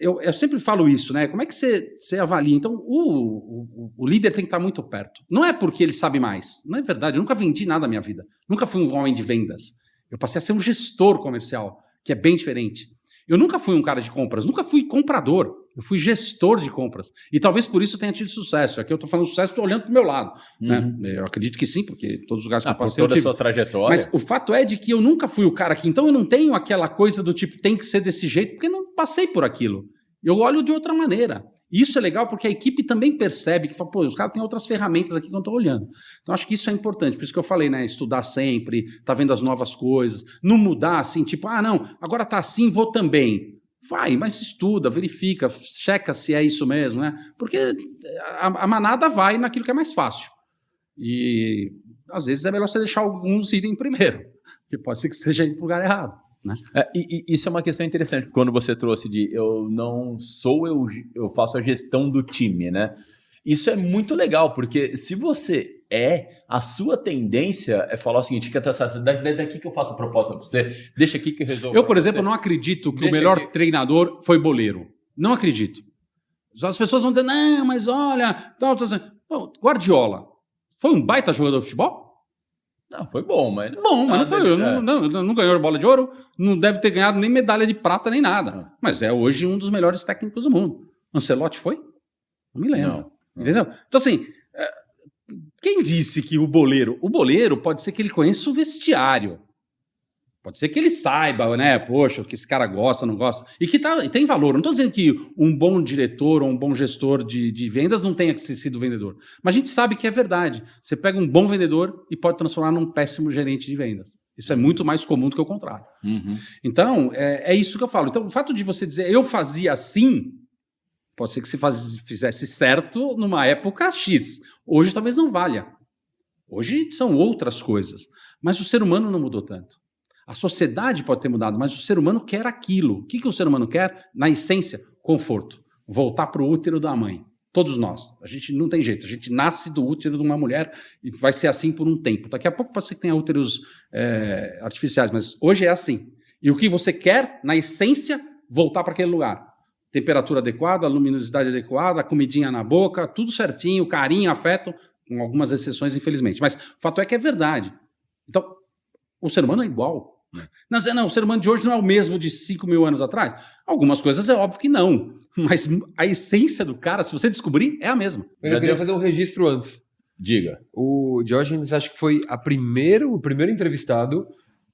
[SPEAKER 2] eu sempre falo isso, né? Como é que você avalia? Então, o líder tem que estar muito perto. Não é porque ele sabe mais. Não é verdade. Eu nunca vendi nada na minha vida. Nunca fui um homem de vendas. Eu passei a ser um gestor comercial, que é bem diferente. Eu nunca fui um cara de compras, nunca fui comprador. Eu fui gestor de compras. E talvez por isso eu tenha tido sucesso. Aqui eu estou falando sucesso, estou olhando para o meu lado. Né? Eu acredito que sim, porque todos os lugares que eu passei...
[SPEAKER 1] Por toda a sua trajetória.
[SPEAKER 2] Mas o fato é de que eu nunca fui o cara aqui. Então eu não tenho aquela coisa do tipo, tem que ser desse jeito, porque eu não passei por aquilo. Eu olho de outra maneira. E isso é legal porque a equipe também percebe que fala, pô, os caras têm outras ferramentas aqui que eu estou olhando. Então acho que isso é importante. Por isso que eu falei, né? Estudar sempre, tá vendo as novas coisas. Não mudar assim, tipo, não, agora tá assim, vou também. Vai, mas estuda, verifica, checa se é isso mesmo, né? Porque a manada vai naquilo que é mais fácil. E às vezes é melhor você deixar alguns irem primeiro, que pode ser que esteja indo para o lugar errado. Né?
[SPEAKER 1] E isso é uma questão interessante, quando você trouxe de eu faço a gestão do time, né? Isso é muito legal, porque se você a sua tendência é falar o seguinte, daqui que eu faço a proposta para você, deixa aqui que eu resolvo.
[SPEAKER 2] Eu, por exemplo, não acredito que o melhor treinador foi boleiro. Não acredito. As pessoas vão dizer, não, mas olha... Guardiola foi um baita jogador de futebol?
[SPEAKER 1] Não, foi bom, mas...
[SPEAKER 2] Bom, mas não foi. Não ganhou bola de ouro, não deve ter ganhado nem medalha de prata, nem nada. Mas é hoje um dos melhores técnicos do mundo. Ancelotti foi? Não me lembro. Não. Entendeu? Então, assim, quem disse que o boleiro pode ser que ele conheça o vestiário. Pode ser que ele saiba, né? Poxa, o que esse cara gosta, não gosta. E que tem valor. Não estou dizendo que um bom diretor ou um bom gestor de vendas não tenha que ser sido vendedor. Mas a gente sabe que é verdade. Você pega um bom vendedor e pode transformar num péssimo gerente de vendas. Isso é muito mais comum do que o contrário. Uhum. Então, é isso que eu falo. Então, o fato de você dizer, eu fazia assim... Pode ser que você fizesse certo numa época X. Hoje talvez não valha. Hoje são outras coisas. Mas o ser humano não mudou tanto. A sociedade pode ter mudado, mas o ser humano quer aquilo. O que o ser humano quer? Na essência, conforto. Voltar para o útero da mãe. Todos nós. A gente não tem jeito. A gente nasce do útero de uma mulher e vai ser assim por um tempo. Daqui a pouco pode ser que tenha úteros artificiais, mas hoje é assim. E o que você quer, na essência, voltar para aquele lugar. Temperatura adequada, luminosidade adequada, comidinha na boca, tudo certinho, carinho, afeto, com algumas exceções, infelizmente. Mas o fato é que é verdade. Então, o ser humano é igual. Não, o ser humano de hoje não é o mesmo de 5 mil anos atrás. Algumas coisas é óbvio que não. Mas a essência do cara, se você descobrir, é a mesma.
[SPEAKER 3] Eu queria fazer um registro antes.
[SPEAKER 1] Diga.
[SPEAKER 3] O Diógenes acho que foi o primeiro entrevistado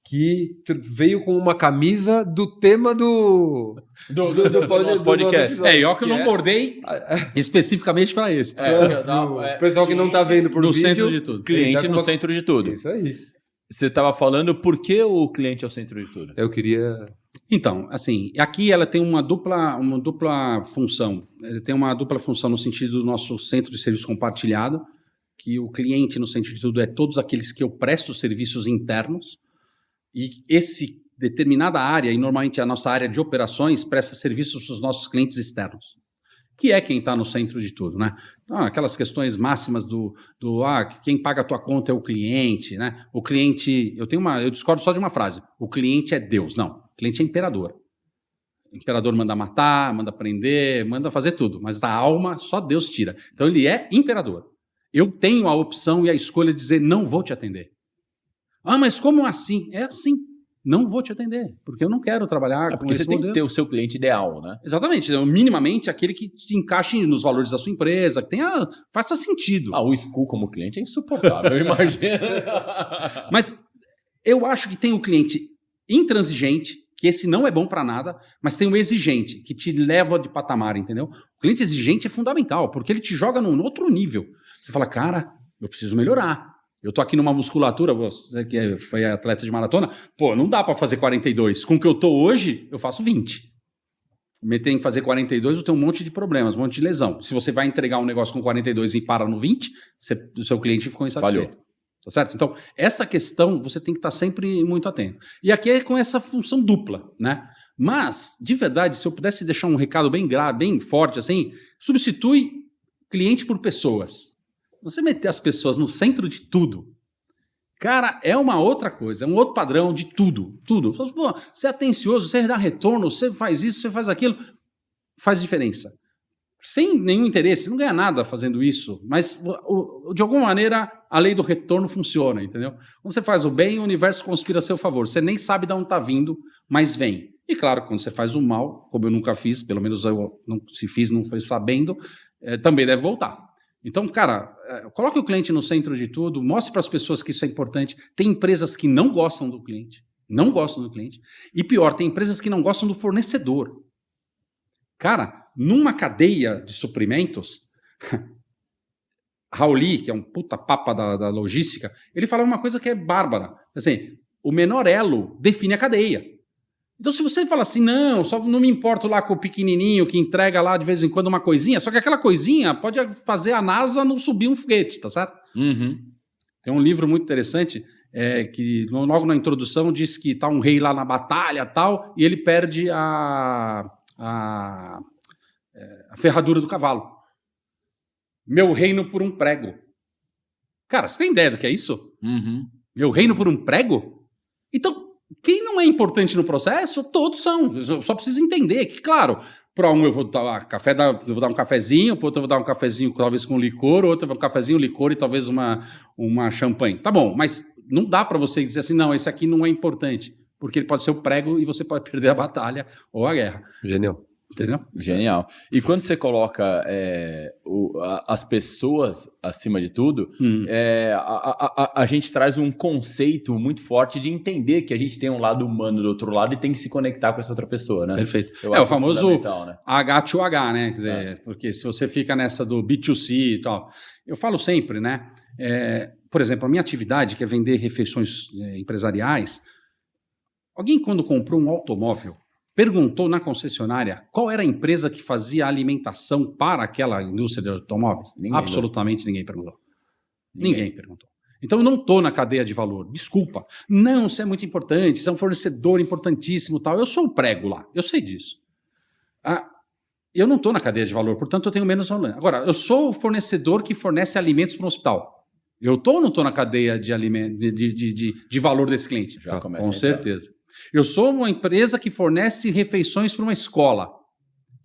[SPEAKER 3] que veio com uma camisa do tema do
[SPEAKER 1] podcast.
[SPEAKER 3] nosso
[SPEAKER 2] E ó que eu não bordei especificamente para esse. Tá?
[SPEAKER 3] O pessoal que não tá vendo por
[SPEAKER 2] no
[SPEAKER 3] vídeo,
[SPEAKER 2] centro de tudo.
[SPEAKER 1] Cliente
[SPEAKER 3] tá
[SPEAKER 1] no centro de tudo.
[SPEAKER 3] Isso aí.
[SPEAKER 1] Você estava falando por que o cliente é o centro de tudo.
[SPEAKER 3] Eu queria...
[SPEAKER 2] Então, assim, aqui ela tem uma dupla função. Ela tem uma dupla função no sentido do nosso centro de serviço compartilhado, que o cliente no centro de tudo é todos aqueles que eu presto serviços internos, e esse determinada área, e normalmente a nossa área de operações, presta serviços para os nossos clientes externos, que é quem está no centro de tudo, né? Então, aquelas questões máximas quem paga a tua conta é o cliente, né? O cliente, eu discordo só de uma frase, o cliente é Deus. Não, o cliente é imperador. O imperador manda matar, manda prender, manda fazer tudo, mas a alma só Deus tira. Então ele é imperador. Eu tenho a opção e a escolha de dizer, não vou te atender. Mas como assim? É assim. Não vou te atender, porque eu não quero trabalhar com
[SPEAKER 1] porque
[SPEAKER 2] esse
[SPEAKER 1] você tem
[SPEAKER 2] modelo.
[SPEAKER 1] que ter o seu cliente ideal, né?
[SPEAKER 2] Exatamente. Minimamente aquele que te encaixe nos valores da sua empresa, que faça sentido.
[SPEAKER 1] O School como cliente é insuportável, eu imagino.
[SPEAKER 2] Mas eu acho que tem o cliente intransigente, que esse não é bom para nada, mas tem o exigente, que te leva de patamar, entendeu? O cliente exigente é fundamental, porque ele te joga num outro nível. Você fala, cara, eu preciso melhorar. Eu tô aqui numa musculatura, você que foi atleta de maratona, não dá para fazer 42. Com o que eu tô hoje, eu faço 20. Meter em fazer 42, eu tenho um monte de problemas, um monte de lesão. Se você vai entregar um negócio com 42 e para no 20, o seu cliente ficou insatisfeito. Falhou. Tá certo? Então, essa questão você tem que estar sempre muito atento. E aqui é com essa função dupla, né? Mas, de verdade, se eu pudesse deixar um recado bem grave, bem forte, assim, substitui cliente por pessoas. Você meter as pessoas no centro de tudo, cara, é uma outra coisa, é um outro padrão de tudo. Você é atencioso, você dá retorno, você faz isso, você faz aquilo, faz diferença. Sem nenhum interesse, você não ganha nada fazendo isso, mas de alguma maneira a lei do retorno funciona, entendeu? Quando você faz o bem, o universo conspira a seu favor. Você nem sabe de onde está vindo, mas vem. E claro, quando você faz o mal, como eu nunca fiz, pelo menos se fiz, não foi sabendo, também deve voltar. Então, cara, coloque o cliente no centro de tudo, mostre para as pessoas que isso é importante. Tem empresas que não gostam do cliente, e pior, tem empresas que não gostam do fornecedor. Cara, numa cadeia de suprimentos, Rauli, que é um puta papa da logística, ele fala uma coisa que é bárbara. Assim, o menor elo define a cadeia. Então, se você fala assim, não, só não me importo lá com o pequenininho que entrega lá de vez em quando uma coisinha, só que aquela coisinha pode fazer a NASA não subir um foguete, tá certo?
[SPEAKER 1] Uhum.
[SPEAKER 2] Tem um livro muito interessante que logo na introdução diz que tá um rei lá na batalha tal, e ele perde a ferradura do cavalo. Meu reino por um prego. Cara, você tem ideia do que é isso?
[SPEAKER 1] Uhum.
[SPEAKER 2] Meu reino por um prego? Então, quem não é importante no processo, todos são. Eu só preciso entender que, claro, para um eu vou dar um cafezinho, para outro eu vou dar um cafezinho talvez com licor, outro um cafezinho, licor e talvez uma champanhe. Tá bom, mas não dá para você dizer assim, não, esse aqui não é importante, porque ele pode ser o prego e você pode perder a batalha ou a guerra.
[SPEAKER 3] Genial.
[SPEAKER 2] Entendeu?
[SPEAKER 1] Genial. E quando você coloca as pessoas acima de tudo, a gente traz um conceito muito forte de entender que a gente tem um lado humano do outro lado e tem que se conectar com essa outra pessoa, né?
[SPEAKER 2] Perfeito. O famoso né? H2H, né? Quer dizer, porque se você fica nessa do B2C e tal, eu falo sempre, né? Por exemplo, a minha atividade, que é vender refeições empresariais, alguém quando comprou um automóvel, perguntou na concessionária qual era a empresa que fazia a alimentação para aquela indústria de automóveis? Absolutamente ninguém perguntou. Ninguém perguntou. Então eu não estou na cadeia de valor. Desculpa. Não, isso é muito importante, isso é um fornecedor importantíssimo tal. Eu sou o prego lá, eu sei disso. Eu não estou na cadeia de valor, portanto eu tenho menos valor. Agora, eu sou o fornecedor que fornece alimentos para um hospital. Eu estou ou não estou na cadeia de valor desse cliente?
[SPEAKER 1] Já começa
[SPEAKER 2] com certeza. Eu sou uma empresa que fornece refeições para uma escola,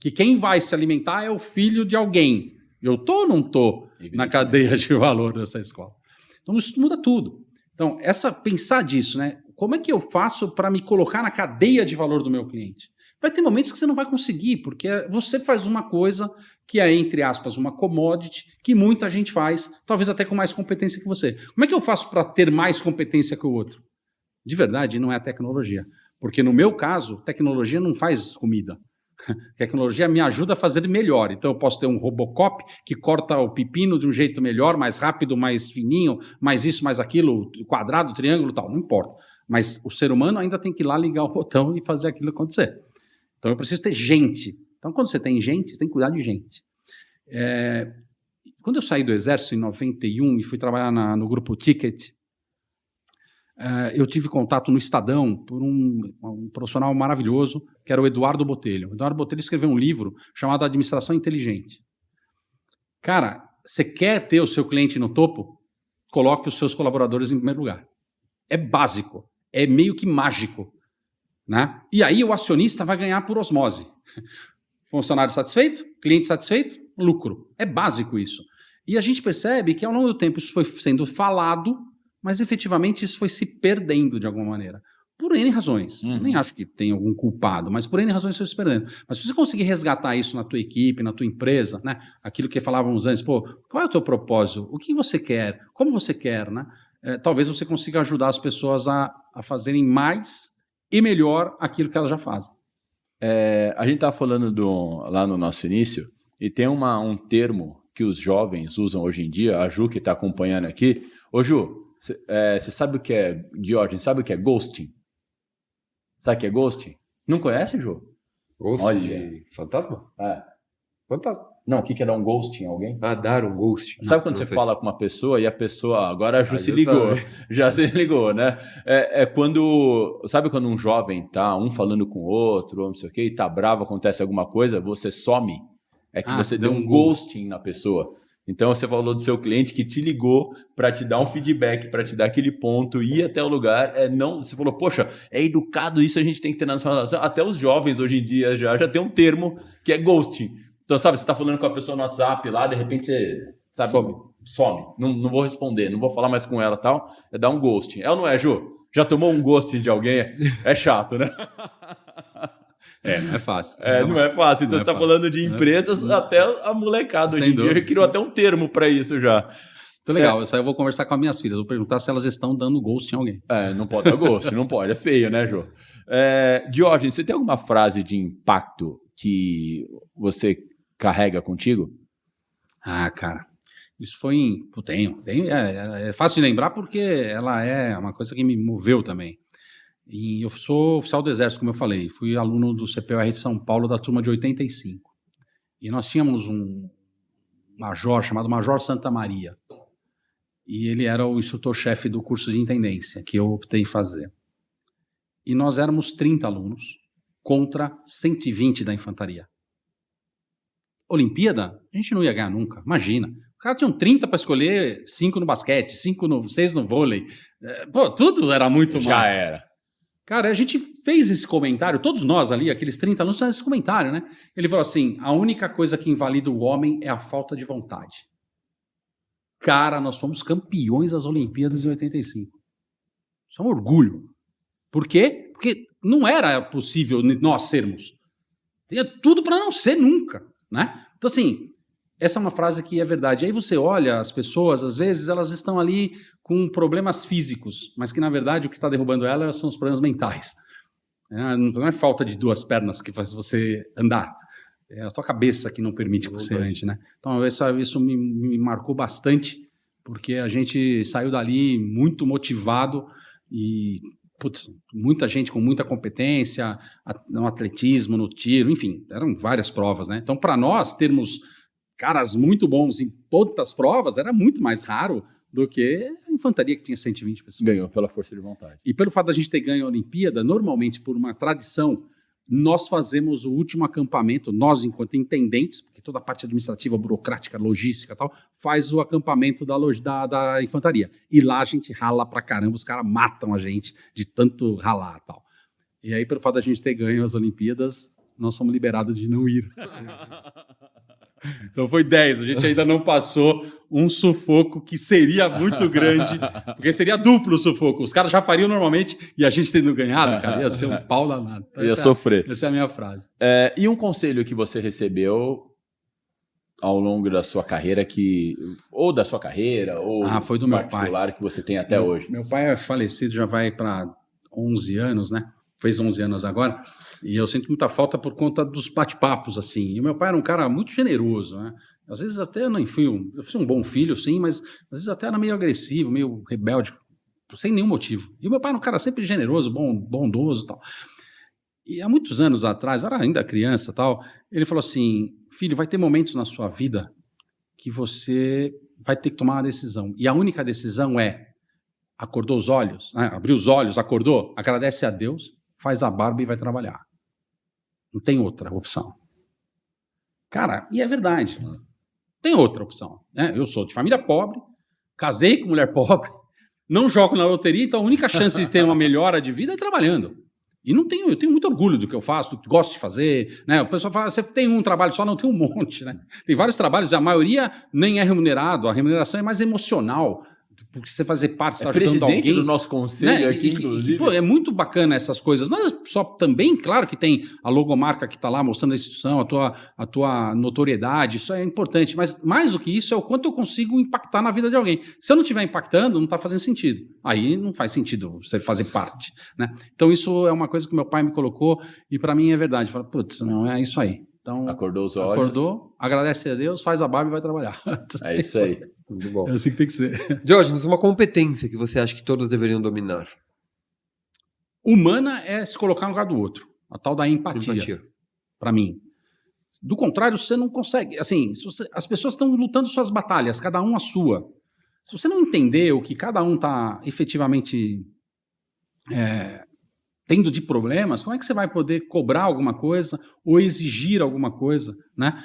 [SPEAKER 2] que quem vai se alimentar é o filho de alguém. Eu estou ou não estou na cadeia de valor dessa escola? Então, isso muda tudo. Então, pensar disso, né? como é que eu faço para me colocar na cadeia de valor do meu cliente? Vai ter momentos que você não vai conseguir, porque você faz uma coisa que é, entre aspas, uma commodity, que muita gente faz, talvez até com mais competência que você. Como é que eu faço para ter mais competência que o outro? De verdade, não é a tecnologia. Porque no meu caso, tecnologia não faz comida. Tecnologia me ajuda a fazer melhor. Então eu posso ter um Robocop que corta o pepino de um jeito melhor, mais rápido, mais fininho, mais isso, mais aquilo, quadrado, triângulo, tal, não importa. Mas o ser humano ainda tem que ir lá ligar o botão e fazer aquilo acontecer. Então eu preciso ter gente. Então quando você tem gente, você tem que cuidar de gente. Quando eu saí do Exército em 91 e fui trabalhar no Grupo Ticket, eu tive contato no Estadão por um profissional maravilhoso, que era o Eduardo Botelho. O Eduardo Botelho escreveu um livro chamado Administração Inteligente. Cara, você quer ter o seu cliente no topo? Coloque os seus colaboradores em primeiro lugar. É básico, é meio que mágico, né? E aí o acionista vai ganhar por osmose. Funcionário satisfeito, cliente satisfeito, lucro. É básico isso. E a gente percebe que ao longo do tempo isso foi sendo falado, mas efetivamente isso foi se perdendo de alguma maneira. Por N razões. Eu nem acho que tem algum culpado, mas por N razões isso foi se perdendo. Mas se você conseguir resgatar isso na tua equipe, na tua empresa, né? Aquilo que falávamos antes, qual é o teu propósito? O que você quer? Como você quer, né? Talvez você consiga ajudar as pessoas a fazerem mais e melhor aquilo que elas já fazem.
[SPEAKER 1] A gente estava falando lá no nosso início, e tem um termo que os jovens usam hoje em dia, a Ju que está acompanhando aqui. Ô Ju, você sabe o que é, Diógenes, sabe o que é ghosting? Sabe o que é ghosting? Não conhece, Ju?
[SPEAKER 3] Ghosting?
[SPEAKER 1] Olha.
[SPEAKER 3] Fantasma? Fantasma.
[SPEAKER 1] Não, o que era um ghosting? Alguém?
[SPEAKER 3] Dar um ghosting.
[SPEAKER 1] Sabe quando você fala com uma pessoa e a pessoa... Agora a Ju se ligou. Já se ligou, né? Sabe quando um jovem tá um falando com o outro, ou não sei o quê, e tá bravo, acontece alguma coisa, você some? É que você deu um ghosting na pessoa. Então você falou do seu cliente que te ligou para te dar um feedback, para te dar aquele ponto, ir até o lugar. Você falou, poxa, é educado isso, a gente tem que ter na nossa relação. Até os jovens hoje em dia já tem um termo que é ghosting. Então, sabe, você tá falando com a pessoa no WhatsApp lá, de repente você, sabe, some. Não vou responder, não vou falar mais com ela e tal. É dar um ghosting. É ou não é, Ju? Já tomou um ghosting de alguém? É chato, né?
[SPEAKER 2] Não é fácil.
[SPEAKER 1] Não é fácil. Então você está falando de empresas, até a molecada hoje em dia criou até um termo para isso já.
[SPEAKER 2] Então, legal. Isso aí eu vou conversar com as minhas filhas. Vou perguntar se elas estão dando ghost em alguém.
[SPEAKER 1] Não pode dar ghost, não pode. É feio, né, Jô? Diógenes, você tem alguma frase de impacto que você carrega contigo?
[SPEAKER 2] Cara, isso foi tenho. É fácil de lembrar porque ela é uma coisa que me moveu também. E eu sou oficial do Exército, como eu falei. Fui aluno do CPUR de São Paulo, da turma de 85. E nós tínhamos um major chamado Major Santa Maria. E ele era o instrutor-chefe do curso de intendência, que eu optei em fazer. E nós éramos 30 alunos contra 120 da infantaria. Olimpíada, a gente não ia ganhar nunca, imagina. Os caras tinham 30 para escolher, 5 no basquete, 6 no vôlei. Tudo era muito mais.
[SPEAKER 1] Já era.
[SPEAKER 2] Cara, a gente fez esse comentário, todos nós ali, aqueles 30 alunos, fizeram esse comentário, né? Ele falou assim, a única coisa que invalida o homem é a falta de vontade. Cara, nós fomos campeões das Olimpíadas em 85. Isso é um orgulho. Por quê? Porque não era possível nós sermos. Tinha tudo para não ser nunca, né? Então, assim, essa é uma frase que é verdade. Aí você olha as pessoas, às vezes, elas estão ali com problemas físicos, mas que, na verdade, o que está derrubando elas são os problemas mentais. Não é falta de 2 pernas que faz você andar. É a sua cabeça que não permite que você ande, né? Então, isso me marcou bastante, porque a gente saiu dali muito motivado e muita gente com muita competência no atletismo, no tiro, enfim, eram várias provas, né? Então, para nós termos caras muito bons em todas as provas, era muito mais raro do que a infantaria que tinha 120 pessoas.
[SPEAKER 1] Ganhou pela força de vontade.
[SPEAKER 2] E pelo fato da gente ter ganho a Olimpíada, normalmente por uma tradição, nós fazemos o último acampamento, nós enquanto intendentes, porque toda a parte administrativa, burocrática, logística e tal, faz o acampamento da infantaria. E lá a gente rala pra caramba, os caras matam a gente de tanto ralar e tal. E aí, pelo fato da gente ter ganho as Olimpíadas, nós somos liberados de não ir. Então foi 10, a gente ainda não passou um sufoco que seria muito grande, porque seria duplo o sufoco. Os caras já fariam normalmente e a gente tendo ganhado, cara, ia ser um pau danado. Então,
[SPEAKER 1] Ia sofrer.
[SPEAKER 2] Essa é a minha frase.
[SPEAKER 1] E um conselho que você recebeu ao longo da sua carreira, ou da sua carreira, ou
[SPEAKER 2] foi do meu
[SPEAKER 1] particular
[SPEAKER 2] pai.
[SPEAKER 1] Que você tem até hoje?
[SPEAKER 2] Meu pai é falecido, já vai para 11 anos, né? Fez 11 anos agora, e eu sinto muita falta por conta dos bate-papos, assim. E o meu pai era um cara muito generoso, né? Às vezes até eu não fui um bom filho, sim, mas às vezes até era meio agressivo, meio rebelde, sem nenhum motivo. E o meu pai era um cara sempre generoso, bondoso e tal. E há muitos anos atrás, eu era ainda criança e tal, ele falou assim, filho, vai ter momentos na sua vida que você vai ter que tomar uma decisão. E a única decisão é, acordou os olhos, né? Abriu os olhos, acordou, agradece a Deus, faz a barba e vai trabalhar. Não tem outra opção. Cara, e é verdade. Tem outra opção, né? Eu sou de família pobre, casei com mulher pobre, não jogo na loteria, então a única chance de ter uma melhora de vida é trabalhando. E eu tenho muito orgulho do que eu faço, do que gosto de fazer, né? O pessoal fala, você tem um trabalho só, não, tem um monte, né? Tem vários trabalhos, a maioria nem é remunerado, a remuneração é mais emocional, porque você fazer parte, você está ajudando alguém.
[SPEAKER 1] Presidente do nosso conselho, né? Aqui, inclusive.
[SPEAKER 2] Pô, é muito bacana essas coisas. Não é só também, claro que tem a logomarca que está lá mostrando a instituição, a tua notoriedade, isso é importante, mas mais do que isso é o quanto eu consigo impactar na vida de alguém. Se eu não estiver impactando, não está fazendo sentido. Aí não faz sentido você fazer parte, né? Então isso é uma coisa que meu pai me colocou e para mim é verdade. Fala, putz, não é isso aí. Então,
[SPEAKER 1] acordou os olhos.
[SPEAKER 2] Acordou, agradece a Deus, faz a barba e vai trabalhar.
[SPEAKER 1] É isso aí.
[SPEAKER 3] Muito bom.
[SPEAKER 2] É assim que tem que ser.
[SPEAKER 3] Diógenes, uma competência que você acha que todos deveriam dominar?
[SPEAKER 2] Humana é se colocar no lugar do outro. A tal da empatia. Para mim. Do contrário, você não consegue. Assim, as pessoas estão lutando suas batalhas, cada um a sua. Se você não entender o que cada um está efetivamente tendo de problemas, como é que você vai poder cobrar alguma coisa ou exigir alguma coisa, né?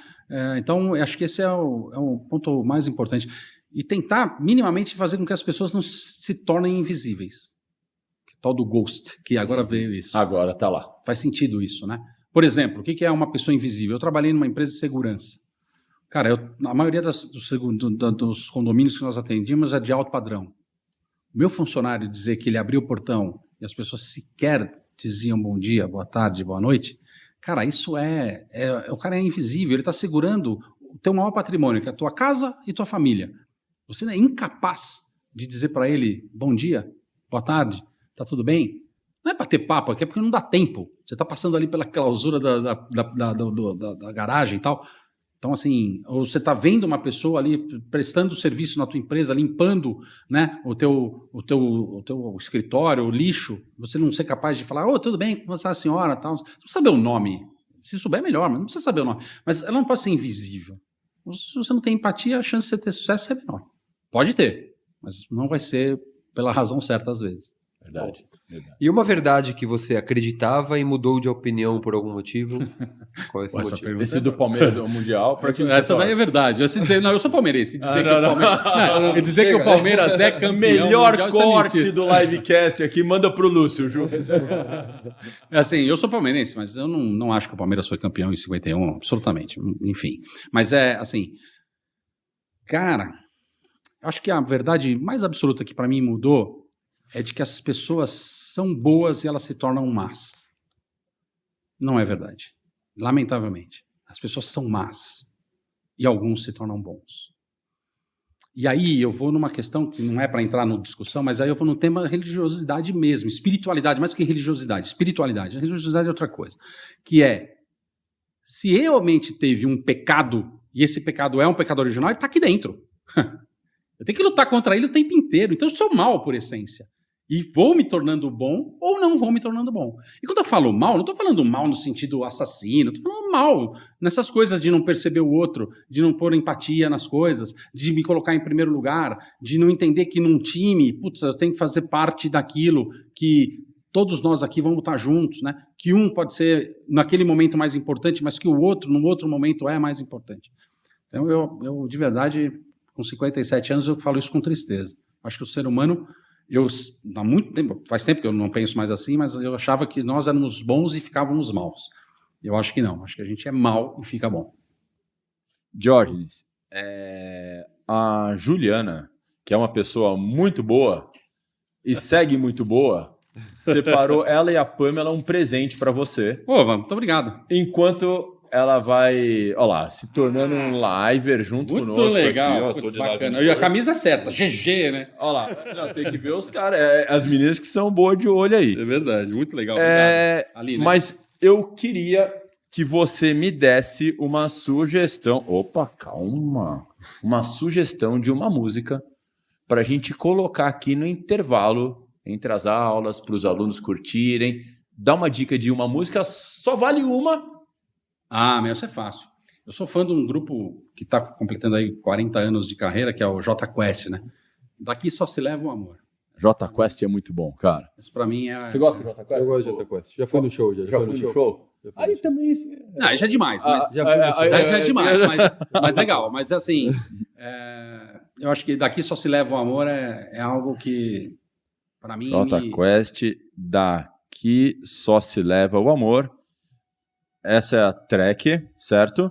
[SPEAKER 2] Então, eu acho que esse é o ponto mais importante. E tentar minimamente fazer com que as pessoas não se tornem invisíveis. O tal do ghost, que agora veio isso.
[SPEAKER 1] Agora tá lá.
[SPEAKER 2] Faz sentido isso, né? Por exemplo, o que é uma pessoa invisível? Eu trabalhei numa empresa de segurança. Cara, a maioria dos condomínios que nós atendíamos é de alto padrão. O meu funcionário dizer que ele abriu o portão e as pessoas sequer diziam bom dia, boa tarde, boa noite, cara, isso o cara é invisível, ele está segurando o teu maior patrimônio, que é a tua casa e tua família. Você é incapaz de dizer para ele bom dia, boa tarde, tá tudo bem? Não é para ter papo aqui, é porque não dá tempo. Você está passando ali pela clausura da garagem e tal. Então, assim, ou você está vendo uma pessoa ali prestando serviço na tua empresa, limpando, né, o teu escritório, o lixo, você não ser capaz de falar, tudo bem, como está a senhora, tal. Não precisa saber o nome. Se souber, melhor, mas não precisa saber o nome. Mas ela não pode ser invisível. Se você não tem empatia, a chance de você ter sucesso é menor. Pode ter, mas não vai ser pela razão certa às vezes.
[SPEAKER 1] Verdade.
[SPEAKER 3] E uma verdade que você acreditava e mudou de opinião por algum motivo? Qual é esse motivo?
[SPEAKER 1] Esse do Palmeiras é o Mundial.
[SPEAKER 2] Essa daí é verdade. Eu sou palmeirense. Dizer que o Palmeiras é campeão.
[SPEAKER 1] Melhor corte do livecast aqui. Manda pro Lúcio, Ju.
[SPEAKER 2] Assim, eu sou palmeirense, mas eu não acho que o Palmeiras foi campeão em 51, absolutamente. Enfim. Mas assim, cara, acho que a verdade mais absoluta que para mim mudou é de que as pessoas são boas e elas se tornam más. Não é verdade. Lamentavelmente. As pessoas são más e alguns se tornam bons. E aí eu vou numa questão que não é para entrar na discussão, mas aí eu vou no tema religiosidade mesmo, espiritualidade, mais que religiosidade, espiritualidade. A religiosidade é outra coisa, que é, se realmente teve um pecado, e esse pecado é um pecado original, ele está aqui dentro. Eu tenho que lutar contra ele o tempo inteiro, então eu sou mal por essência. E vou me tornando bom ou não vou me tornando bom. E quando eu falo mal, não estou falando mal no sentido assassino, estou falando mal nessas coisas de não perceber o outro, de não pôr empatia nas coisas, de me colocar em primeiro lugar, de não entender que num time, putz, eu tenho que fazer parte daquilo que todos nós aqui vamos estar juntos, né? Que um pode ser naquele momento mais importante, mas que o outro, num outro momento, é mais importante. Então eu de verdade, com 57 anos, eu falo isso com tristeza. Acho que o ser humano... há muito tempo, faz tempo que eu não penso mais assim, mas eu achava que nós éramos bons e ficávamos maus. Eu acho que não, acho que a gente é mau e fica bom.
[SPEAKER 1] Diógenes, A Juliana, que é uma pessoa muito boa e segue muito boa, separou ela e a Pamela um presente para você.
[SPEAKER 2] Pô, muito obrigado.
[SPEAKER 1] Enquanto ela vai, olha lá, se tornando um liver junto
[SPEAKER 2] Muito
[SPEAKER 1] conosco.
[SPEAKER 2] legal,
[SPEAKER 1] aqui, ó,
[SPEAKER 2] putz,
[SPEAKER 1] tô de
[SPEAKER 2] bacana.
[SPEAKER 1] live.
[SPEAKER 2] E a camisa é certa, GG, né?
[SPEAKER 1] Olha lá, não, tem que ver os caras, as meninas que são boas de olho aí.
[SPEAKER 2] É verdade, muito legal. Obrigado. Ali, né?
[SPEAKER 1] Mas eu queria que você me desse uma sugestão. Opa, calma. Uma sugestão de uma música para a gente colocar aqui no intervalo entre as aulas, para os alunos curtirem. Dá uma dica de uma música, só vale uma.
[SPEAKER 2] Ah, meu, isso é fácil. Eu sou fã de um grupo que está completando aí 40 anos de carreira, que é o Jota Quest, né? Daqui só se leva o amor.
[SPEAKER 1] Jota Quest é muito bom, cara.
[SPEAKER 2] Isso pra mim é...
[SPEAKER 1] Você gosta do Jota Quest?
[SPEAKER 3] Eu gosto de Jota Quest. Já foi no show, já foi no show.
[SPEAKER 1] Aí também...
[SPEAKER 2] Não, já é demais, mas...
[SPEAKER 3] Já foi no show.
[SPEAKER 2] Já é demais, mas legal. Mas assim, eu acho que Daqui Só Se Leva o Amor é algo que, pra mim...
[SPEAKER 1] Jota Quest, Daqui Só Se Leva o Amor. Essa é a track, certo?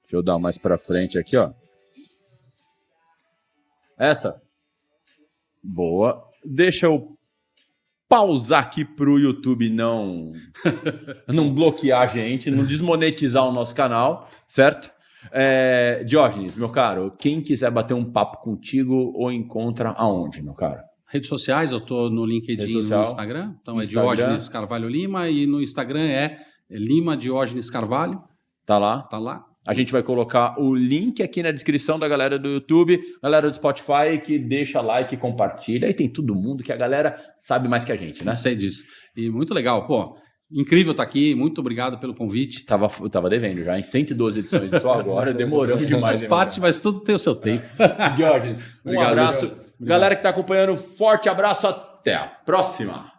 [SPEAKER 1] Deixa eu dar mais pra frente aqui, ó. Essa. Boa. Deixa eu pausar aqui pro YouTube não bloquear a gente, não desmonetizar o nosso canal, certo? Diógenes, meu caro, quem quiser bater um papo contigo ou encontra aonde, meu caro?
[SPEAKER 2] Redes sociais, eu tô no LinkedIn e no Instagram. Então é Diógenes Carvalho Lima e no Instagram é Lima Diógenes Carvalho.
[SPEAKER 1] Tá lá?
[SPEAKER 2] Tá lá.
[SPEAKER 1] A gente vai colocar o link aqui na descrição da galera do YouTube, galera do Spotify, que deixa like e compartilha. Aí tem todo mundo que a galera sabe mais que a gente, né?
[SPEAKER 2] Não sei disso. E muito legal. Pô, incrível estar aqui. Muito obrigado pelo convite.
[SPEAKER 1] Tava devendo já, em 112 edições, só agora, demoramos demais.
[SPEAKER 2] Faz parte, mas tudo tem o seu tempo.
[SPEAKER 1] Diógenes, um
[SPEAKER 2] Obrigado,
[SPEAKER 1] abraço.
[SPEAKER 2] obrigado.
[SPEAKER 1] Galera que está acompanhando, forte abraço, até a próxima.